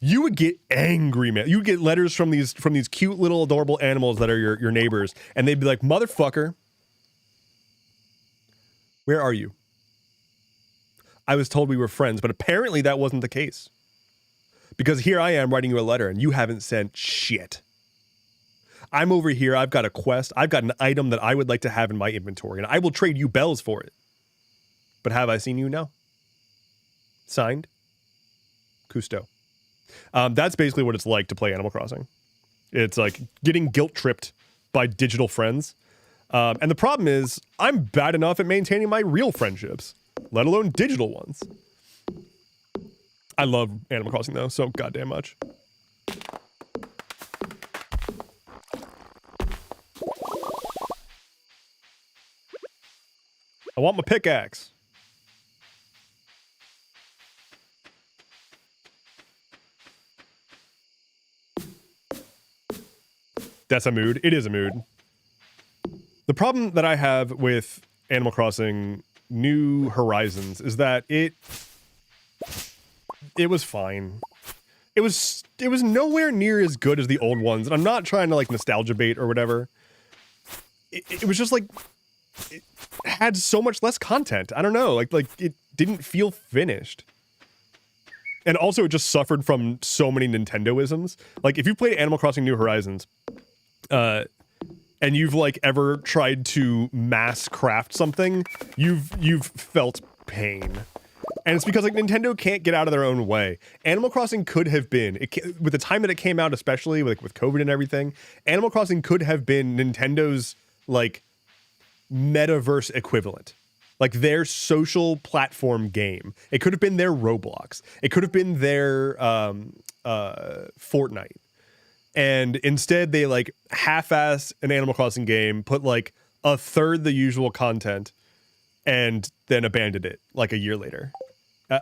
You would get angry mail. You would get letters from these cute little adorable animals that are your neighbors, and they'd be like, "Motherfucker, where are you? I was told we were friends, but apparently that wasn't the case. Because here I am writing you a letter, and you haven't sent shit. I'm over here, I've got a quest, I've got an item that I would like to have in my inventory, and I will trade you bells for it. But have I seen you? No. Signed, Cousteau." That's basically what it's like to play Animal Crossing. It's like getting guilt-tripped by digital friends. And the problem is, I'm bad enough at maintaining my real friendships, let alone digital ones. I love Animal Crossing, though, so goddamn much. I want my pickaxe. That's a mood. It is a mood. The problem that I have with Animal Crossing New Horizons is that it was fine. It was nowhere near as good as the old ones, and I'm not trying to like nostalgia bait or whatever. It was just like it had so much less content. I don't know, like it didn't feel finished. And also it just suffered from so many Nintendoisms. Like if you played Animal Crossing New Horizons, and you've like ever tried to mass craft something, you've felt pain. And it's because like Nintendo can't get out of their own way. Animal Crossing could have been, with the time that it came out, especially with COVID and everything, Animal Crossing could have been Nintendo's like metaverse equivalent. Like their social platform game. It could have been their Roblox. It could have been their Fortnite. And instead they like half-ass an Animal Crossing game, put like a third the usual content and then abandoned it like a year later.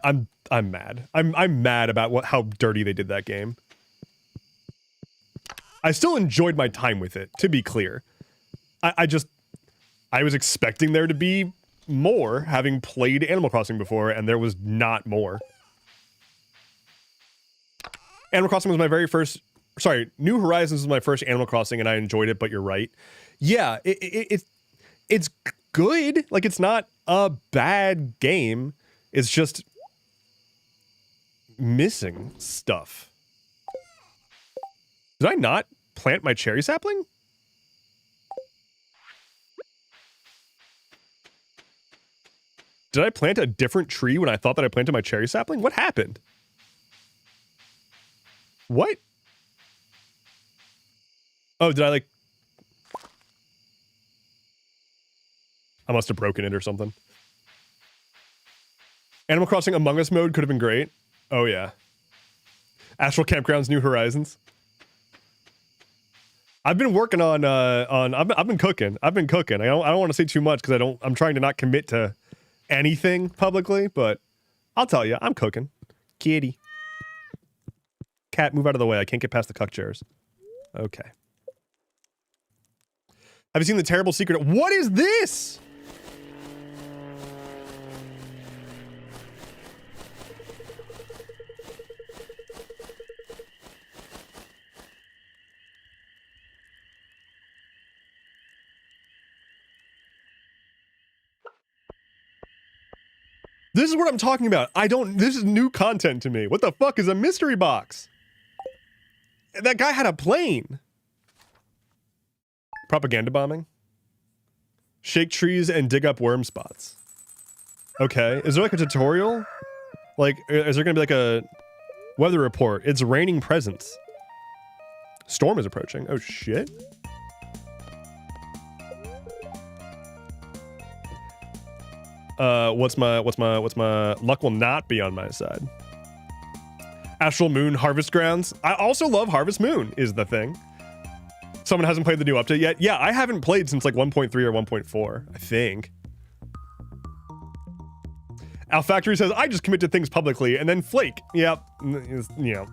I'm mad. I'm mad about how dirty they did that game. I still enjoyed my time with it, to be clear. I was expecting there to be more, having played Animal Crossing before, and there was not more. Animal Crossing was my very first... Sorry, New Horizons was my first Animal Crossing, and I enjoyed it, but you're right. Yeah, it's good. Like, it's not a bad game. It's just missing stuff. Did I not plant my cherry sapling? Did I plant a different tree when I thought that I planted my cherry sapling? What happened? What? Oh, did I like... I must have broken it or something. Animal Crossing Among Us mode could have been great. Oh yeah. Astral Campgrounds New Horizons. I've been working on I've been cooking. I don't want to say too much because I'm trying to not commit to anything publicly, but I'll tell you, I'm cooking. Kitty. Cat, move out of the way. I can't get past the cuck chairs. Okay. Have you seen The Terrible Secret? What is this? This is what I'm talking about. This is new content to me. What the fuck is a mystery box? That guy had a plane. Propaganda bombing. Shake trees and dig up worm spots. Okay. Is there like a tutorial? Like, is there gonna be like a weather report? It's raining presents. Storm is approaching. Oh shit. What's my luck will not be on my side. Astral Moon Harvest Grounds. I also love Harvest Moon is the thing. Someone hasn't played the new update yet. Yeah, I haven't played since like 1.3 or 1.4, I think. Al Factory says, I just commit to things publicly and then flake. Yep. Yeah.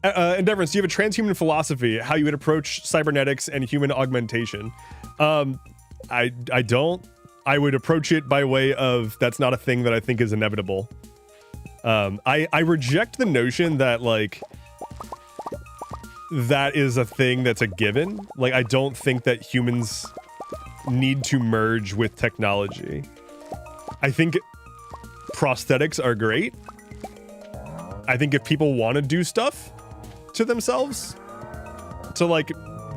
Endeavorance, do you have a transhuman philosophy, how you would approach cybernetics and human augmentation? I don't. I would approach it by way of that's not a thing that I think is inevitable. I reject the notion that like that is a thing that's a given. Like I don't think that humans need to merge with technology. I think prosthetics are great. I think if people want to do stuff to themselves to like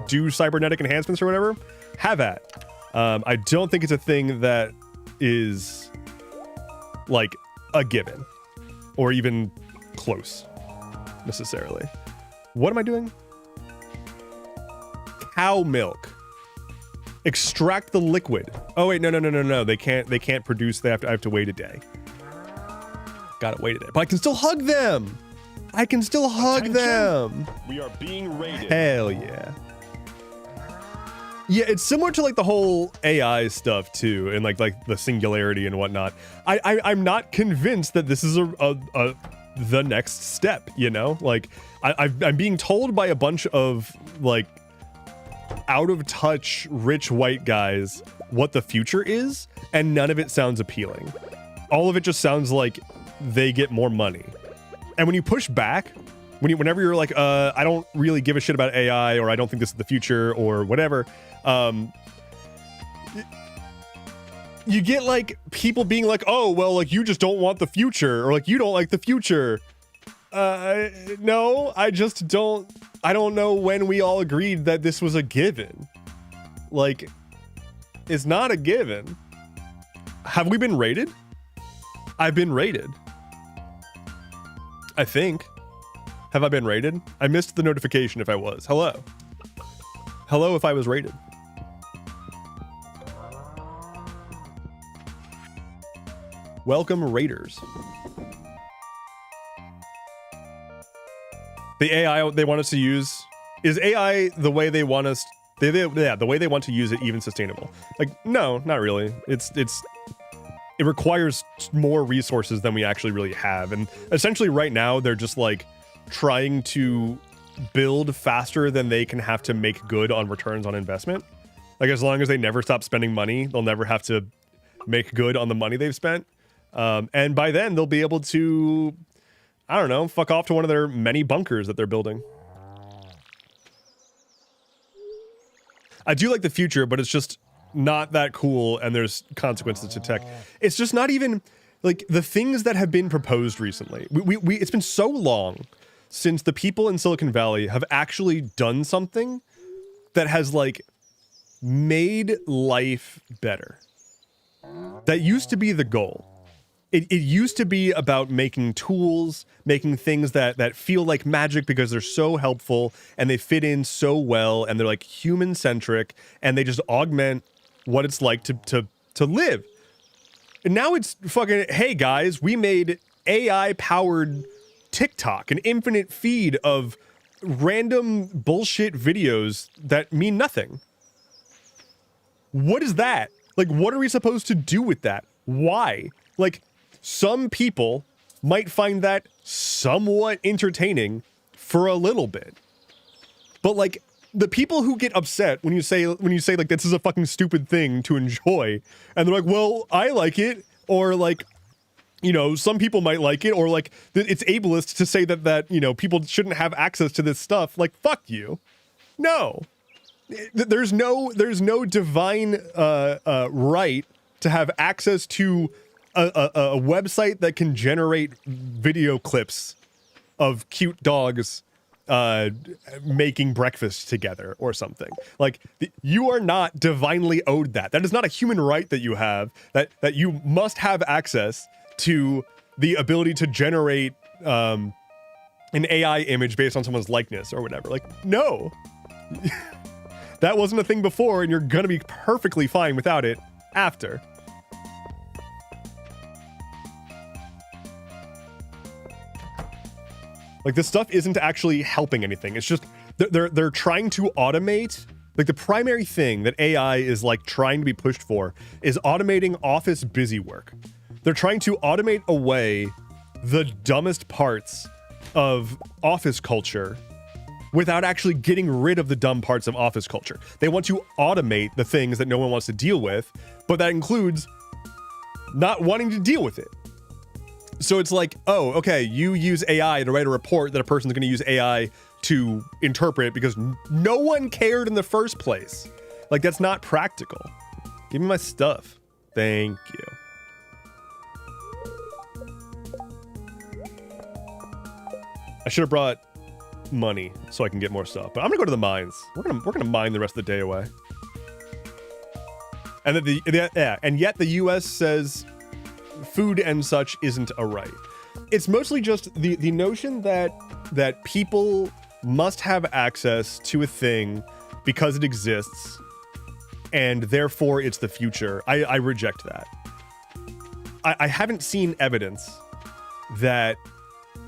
do cybernetic enhancements or whatever, have at. I don't think it's a thing that is like a given or even close necessarily. What am I doing? Cow milk. Extract the liquid. Oh wait, no. They can't produce. I have to wait a day. Gotta wait a day. But I can still hug them. I can still hug them. We are being raided. Hell yeah. Yeah, it's similar to like the whole AI stuff too, and like the singularity and whatnot. I'm not convinced that this is the next step. You know, like I'm being told by a bunch of like out of touch rich white guys what the future is, and none of it sounds appealing. All of it just sounds like they get more money. And when you push back, whenever you're like, I don't really give a shit about AI, or I don't think this is the future, or whatever, you get like people being like, oh, well, like you just don't want the future, or like you don't like the future. No, I just don't. I don't know when we all agreed that this was a given. Like, it's not a given. Have we been raided? I've been raided. I think. Have I been raided? I missed the notification if I was. Hello. Hello if I was raided. Welcome, raiders. The AI they want us to use Is AI the way they want us? Yeah, the way they want to use it even sustainable? Like, no, not really. It requires more resources than we actually really have, and essentially right now they're just like trying to build faster than they can have to make good on returns on investment. Like, as long as they never stop spending money, they'll never have to make good on the money they've spent. And by then, they'll be able to, I don't know, fuck off to one of their many bunkers that they're building. I do like the future, but it's just not that cool, and there's consequences to tech. It's just not even, like, the things that have been proposed recently. It's been so long since the people in Silicon Valley have actually done something that has, like, made life better. That used to be the goal. It used to be about making tools, making things that feel like magic because they're so helpful and they fit in so well and they're like human-centric and they just augment what it's like to live. And now it's fucking, hey guys, we made AI-powered TikTok, an infinite feed of random bullshit videos that mean nothing. What is that? Like, what are we supposed to do with that? Why? Like, some people might find that somewhat entertaining for a little bit. But, like, the people who get upset when you say like, this is a fucking stupid thing to enjoy, and they're like, well, I like it, or like, you know, some people might like it, or like, it's ableist to say that, you know, people shouldn't have access to this stuff. Like, fuck you. No. There's no divine right to have access to a website that can generate video clips of cute dogs making breakfast together or something. Like, you are not divinely owed that. That is not a human right that you have, that you must have access to the ability to generate an AI image based on someone's likeness or whatever. Like, no. That wasn't a thing before, and you're gonna be perfectly fine without it after. Like, this stuff isn't actually helping anything. It's just they're trying to automate. Like, the primary thing that AI is like trying to be pushed for is automating office busy work. They're trying to automate away the dumbest parts of office culture without actually getting rid of the dumb parts of office culture. They want to automate the things that no one wants to deal with, but that includes not wanting to deal with it. So it's like, oh, okay, you use AI to write a report that a person's going to use AI to interpret because no one cared in the first place. Like, that's not practical. Give me my stuff. Thank you. I should have brought money so I can get more stuff, but I'm gonna go to the mines. We're gonna mine the rest of the day away. And that and yet the US says food and such isn't a right. It's mostly just the notion that people must have access to a thing because it exists and therefore it's the future. I reject that. I haven't seen evidence that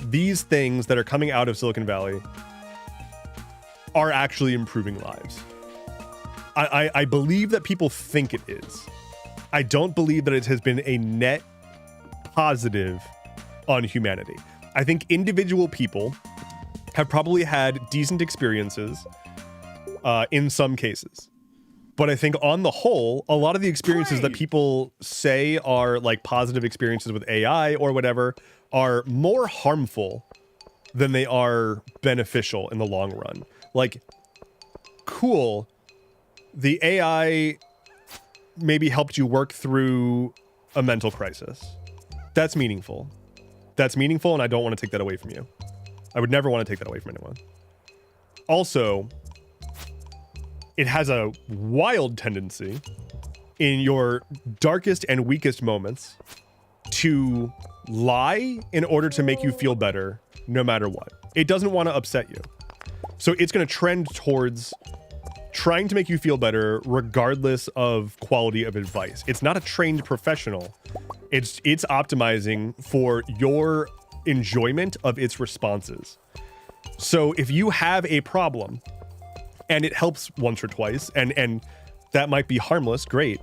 these things that are coming out of Silicon Valley are actually improving lives. I believe that people think it is. I don't believe that it has been a net positive on humanity. I think individual people have probably had decent experiences in some cases. But I think on the whole, a lot of the experiences that people say are like positive experiences with AI or whatever are more harmful than they are beneficial in the long run. Like, cool, the AI maybe helped you work through a mental crisis. That's meaningful. That's meaningful, and I don't want to take that away from you. I would never want to take that away from anyone. Also, it has a wild tendency in your darkest and weakest moments to lie in order to make you feel better no matter what. It doesn't want to upset you. So it's going to trend towards trying to make you feel better regardless of quality of advice. It's not a trained professional. It's optimizing for your enjoyment of its responses. So if you have a problem and it helps once or twice, and that might be harmless, great.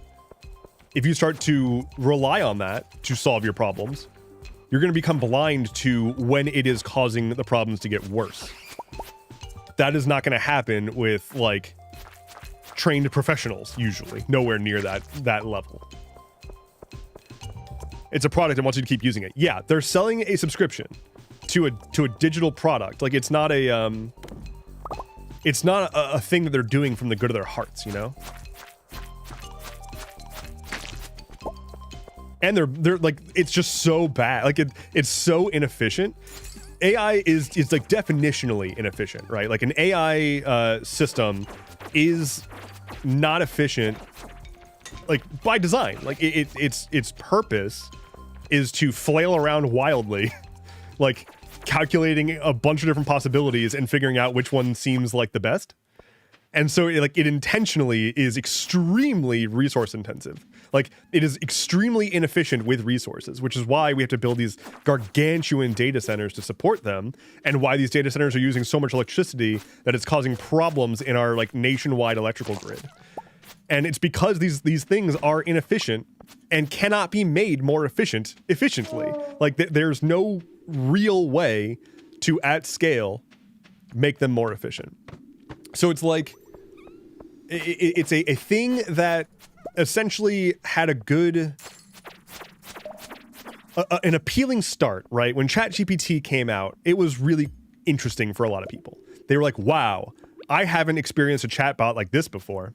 If you start to rely on that to solve your problems, you're going to become blind to when it is causing the problems to get worse. That is not going to happen with like trained professionals, usually nowhere near that level. It's a product and wants you to keep using it. Yeah, they're selling a subscription to a digital product. Like it's not a thing that they're doing from the good of their hearts, you know? And they're like, it's just so bad. Like it's so inefficient. AI is like definitionally inefficient, right? Like an AI system is not efficient, like by design. Like its purpose is to flail around wildly, like calculating a bunch of different possibilities and figuring out which one seems like the best. And so it intentionally is extremely resource intensive. Like it is extremely inefficient with resources, which is why we have to build these gargantuan data centers to support them, and why these data centers are using so much electricity that it's causing problems in our like nationwide electrical grid. And it's because these things are inefficient and cannot be made more efficiently. Like there's no real way to at scale make them more efficient. So it's like it's a thing that essentially had a good an appealing start, right? When ChatGPT came out, it was really interesting for a lot of people. They were like, wow, I haven't experienced a chatbot like this before.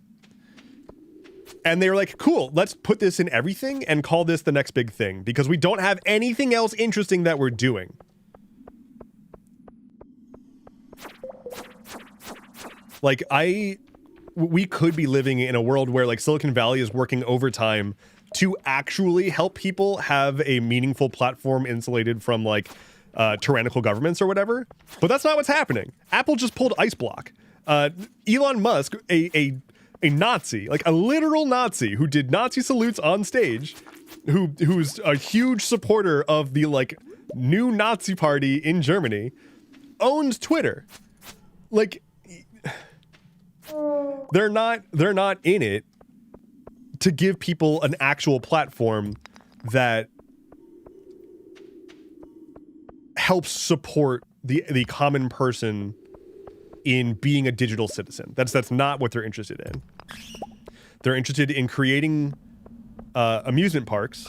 And they were like, cool, let's put this in everything and call this the next big thing, because we don't have anything else interesting that we're doing. Like we could be living in a world where like Silicon Valley is working overtime to actually help people have a meaningful platform insulated from like tyrannical governments or whatever. But that's not what's happening. Apple just pulled IceBlock. Elon Musk, a Nazi, like a literal Nazi who did Nazi salutes on stage, who's a huge supporter of the like new Nazi party in Germany, owns Twitter. Like they're not in it to give people an actual platform that helps support the common person in being a digital citizen. That's not what they're interested in. They're interested in creating amusement parks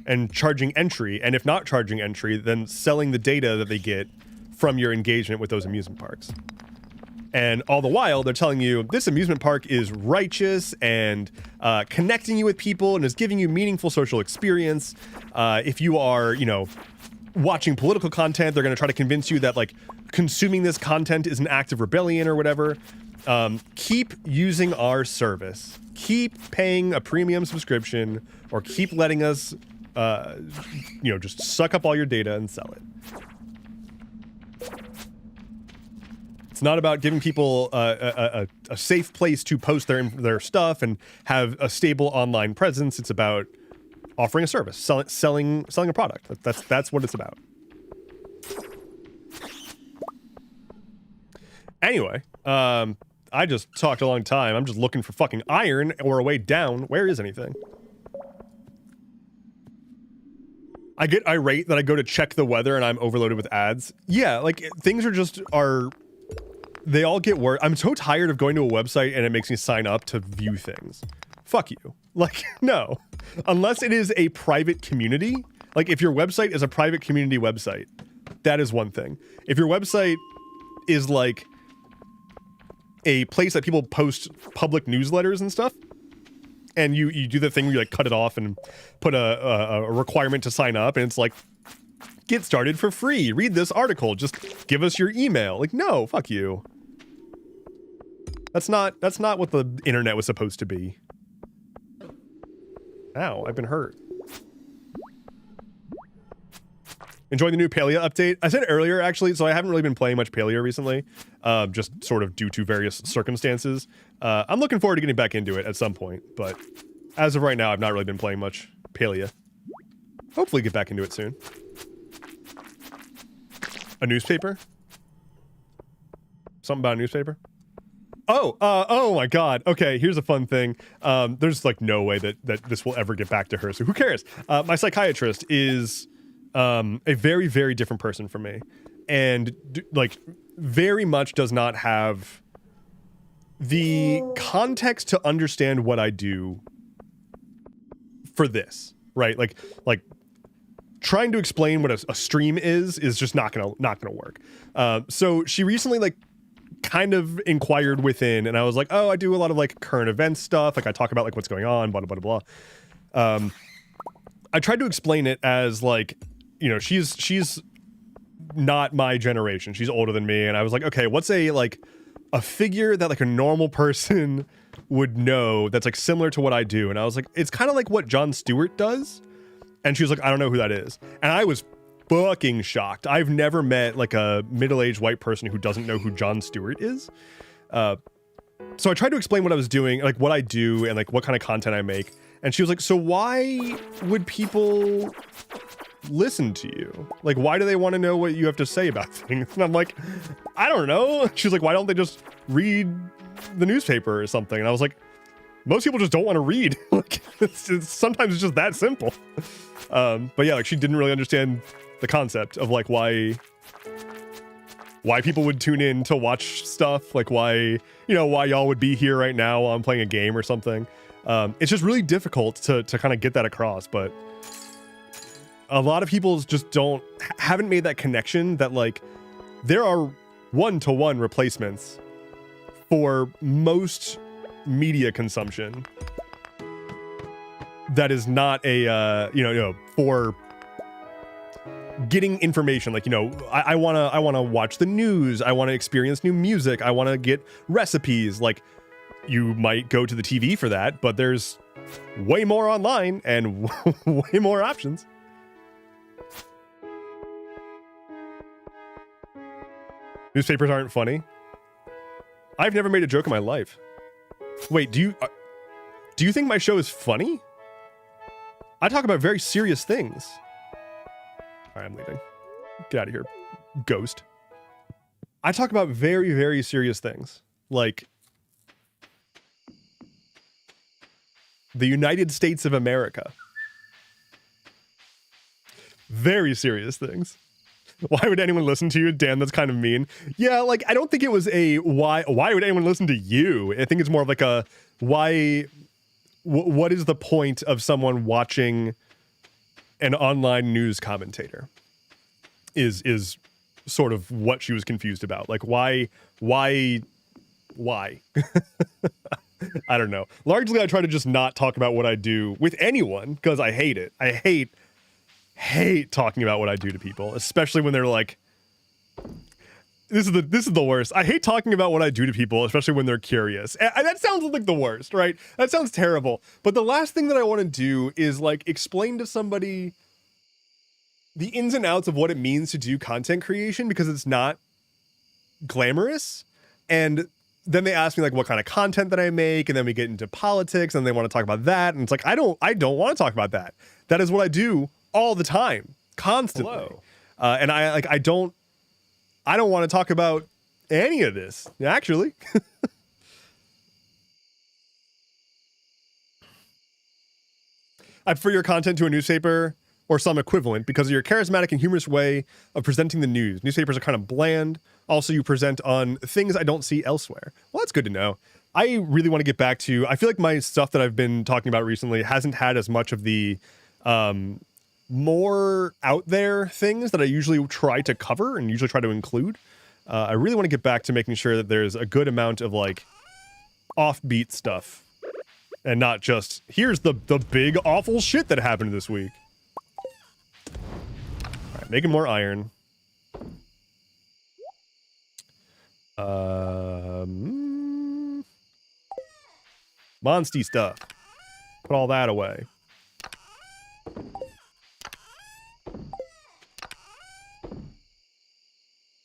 and charging entry, and if not charging entry, then selling the data that they get from your engagement with those amusement parks. And all the while, they're telling you this amusement park is righteous and connecting you with people and is giving you meaningful social experience. If you are, watching political content, they're going to try to convince you that like consuming this content is an act of rebellion or whatever. Keep using our service. Keep paying a premium subscription, or keep letting us, just suck up all your data and sell it. It's not about giving people a safe place to post their stuff and have a stable online presence. It's about offering a service, selling a product. That's what it's about. Anyway, I just talked a long time. I'm just looking for fucking iron or a way down. Where is anything? I get irate that I go to check the weather and I'm overloaded with ads. Yeah, like things are they all get worse. I'm so tired of going to a website and it makes me sign up to view things. Fuck you. Like, no. Unless it is a private community. Like, if your website is a private community website, that is one thing. If your website is like a place that people post public newsletters and stuff, and you do the thing where you like cut it off and put a requirement to sign up, and it's like, get started for free. Read this article. Just give us your email. Like, no, fuck you. That's not what the internet was supposed to be. Ow, I've been hurt. Enjoying the new Palia update. I said earlier, actually, so I haven't really been playing much Palia recently, just sort of due to various circumstances. I'm looking forward to getting back into it at some point, but as of right now, I've not really been playing much Palia. Hopefully get back into it soon. A newspaper? Something about a newspaper? Oh my God. Okay, here's a fun thing. There's like no way that this will ever get back to her, so who cares? My psychiatrist is a very, very different person from me, and like very much does not have the context to understand what I do for this, right? Like trying to explain what a stream is just not gonna work. So she recently like kind of inquired within, and I was like, oh, I do a lot of like current events stuff. Like I talk about like what's going on, blah blah blah blah. I tried to explain it as like, you know, she's not my generation. She's older than me, and I was like, okay, what's a figure that like a normal person would know that's like similar to what I do? And I was like, it's kind of like what Jon Stewart does. And she was like, I don't know who that is. And I was fucking shocked. I've never met like a middle-aged white person who doesn't know who Jon Stewart is. So I tried to explain what I was doing, like what I do and like what kind of content I make. And she was like, so why would people listen to you? Like, why do they want to know what you have to say about things? And I'm like, I don't know. She's like, why don't they just read the newspaper or something? And I was like, most people just don't want to read. Like, sometimes it's just that simple. But yeah, like she didn't really understand the concept of like why people would tune in to watch stuff, like why y'all would be here right now while I'm playing a game or something. It's just really difficult to kind of get that across, but a lot of people just haven't made that connection that like there are one-to-one replacements for most media consumption that is not a for getting information. Like, I want to watch the news, I want to experience new music, I want to get recipes. Like, you might go to the TV for that, but there's way more online and way more options. Newspapers aren't funny. I've never made a joke in my life. Wait, do you think my show is funny? I talk about very serious things. All right, I'm leaving. Get out of here, ghost. I talk about very, very serious things. Like the United States of America. Very serious things. Why would anyone listen to you? Dan, that's kind of mean. Yeah, like, I don't think it was a why would anyone listen to you? I think it's more of like a what is the point of someone watching an online news commentator is sort of what she was confused about. Like, why? I don't know. Largely, I try to just not talk about what I do with anyone because I hate it. I hate talking about what I do to people, especially when they're like, this is the worst. I hate talking about what I do to people, especially when they're curious. And that sounds like the worst, right? That sounds terrible. But the last thing that I want to do is like explain to somebody the ins and outs of what it means to do content creation, because it's not glamorous. And then they ask me like what kind of content that I make, and then we get into politics and they want to talk about that. And it's like, I don't want to talk about that. That is what I do all the time, constantly. Hello. And I don't want to talk about any of this, actually. I prefer your content to a newspaper or some equivalent because of your charismatic and humorous way of presenting the news. Newspapers are kind of bland. Also, you present on things I don't see elsewhere. Well, that's good to know. I really want to get back to, I feel like my stuff that I've been talking about recently hasn't had as much of the more out there things that I usually try to cover and usually try to include. I really want to get back to making sure that there's a good amount of like offbeat stuff and not just here's the big awful shit that happened this week. All right, making more iron. Monsty stuff. Put all that away.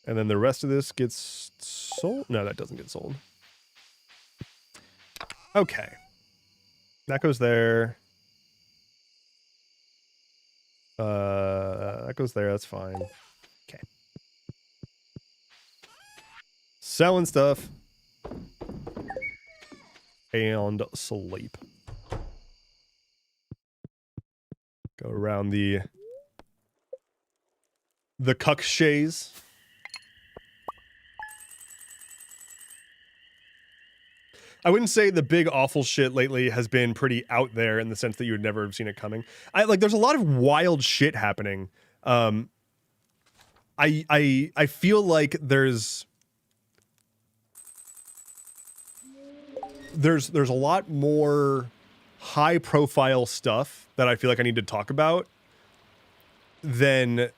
And then the rest of this gets sold? No, that doesn't get sold. Okay. That goes there. That goes there, that's fine. Okay. Selling stuff. and sleep. Go around the cuck shays. I wouldn't say the big awful shit lately has been pretty out there in the sense that you would never have seen it coming. There's a lot of wild shit happening. I feel like there's a lot more high profile stuff that I feel like I need to talk about than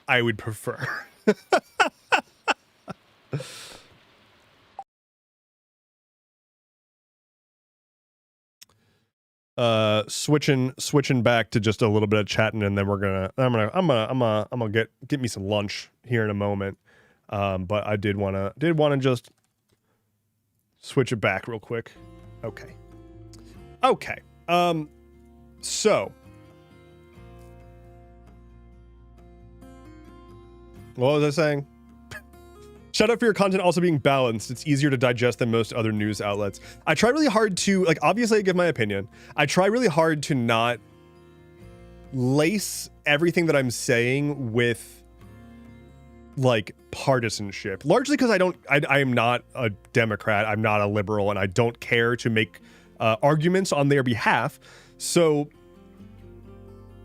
I would prefer. Switching back to just a little bit of chatting, and then I'm gonna get me some lunch here in a moment. But I did wanna just switch it back real quick. Okay. So what was I saying? Shout out for your content also being balanced. It's easier to digest than most other news outlets. I try really hard to, obviously I give my opinion. I try really hard to not lace everything that I'm saying with, partisanship. Largely because I am not a Democrat, I'm not a liberal, and I don't care to make arguments on their behalf. So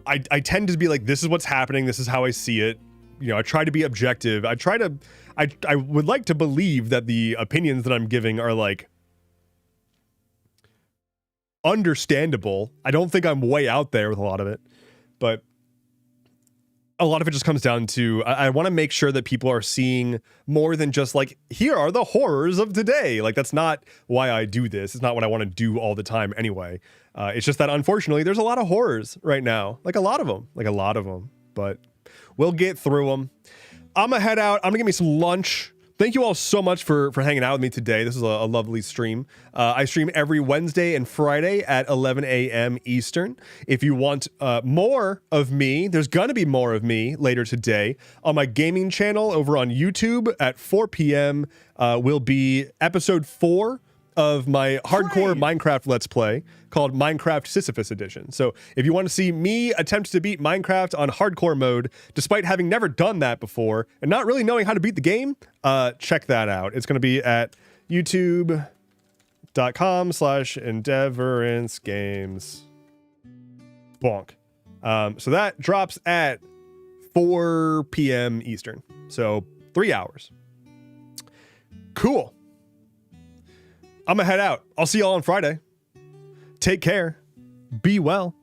I tend to be like, this is what's happening, this is how I see it. I try to be objective. I would like to believe that the opinions that I'm giving are understandable. I don't think I'm way out there with a lot of it, but a lot of it just comes down to I want to make sure that people are seeing more than just here are the horrors of today. That's not why I do this. It's not what I want to do all the time anyway. It's just that unfortunately there's a lot of horrors right now, a lot of them, but we'll get through them. I'm gonna head out. I'm gonna get me some lunch. Thank you all so much for hanging out with me today. This is a lovely stream. I stream every Wednesday and Friday at 11 a.m. Eastern. If you want more of me, there's gonna be more of me later today on my gaming channel over on YouTube at 4 p.m. Will be episode 4 of my hardcore Minecraft Let's Play called Minecraft Sisyphus Edition. So if you want to see me attempt to beat Minecraft on hardcore mode, despite having never done that before and not really knowing how to beat the game, check that out. It's going to be at youtube.com/Endeavorance Games. Bonk. So that drops at 4 p.m. Eastern. So 3 hours. Cool. I'm gonna head out. I'll see y'all on Friday. Take care. Be well.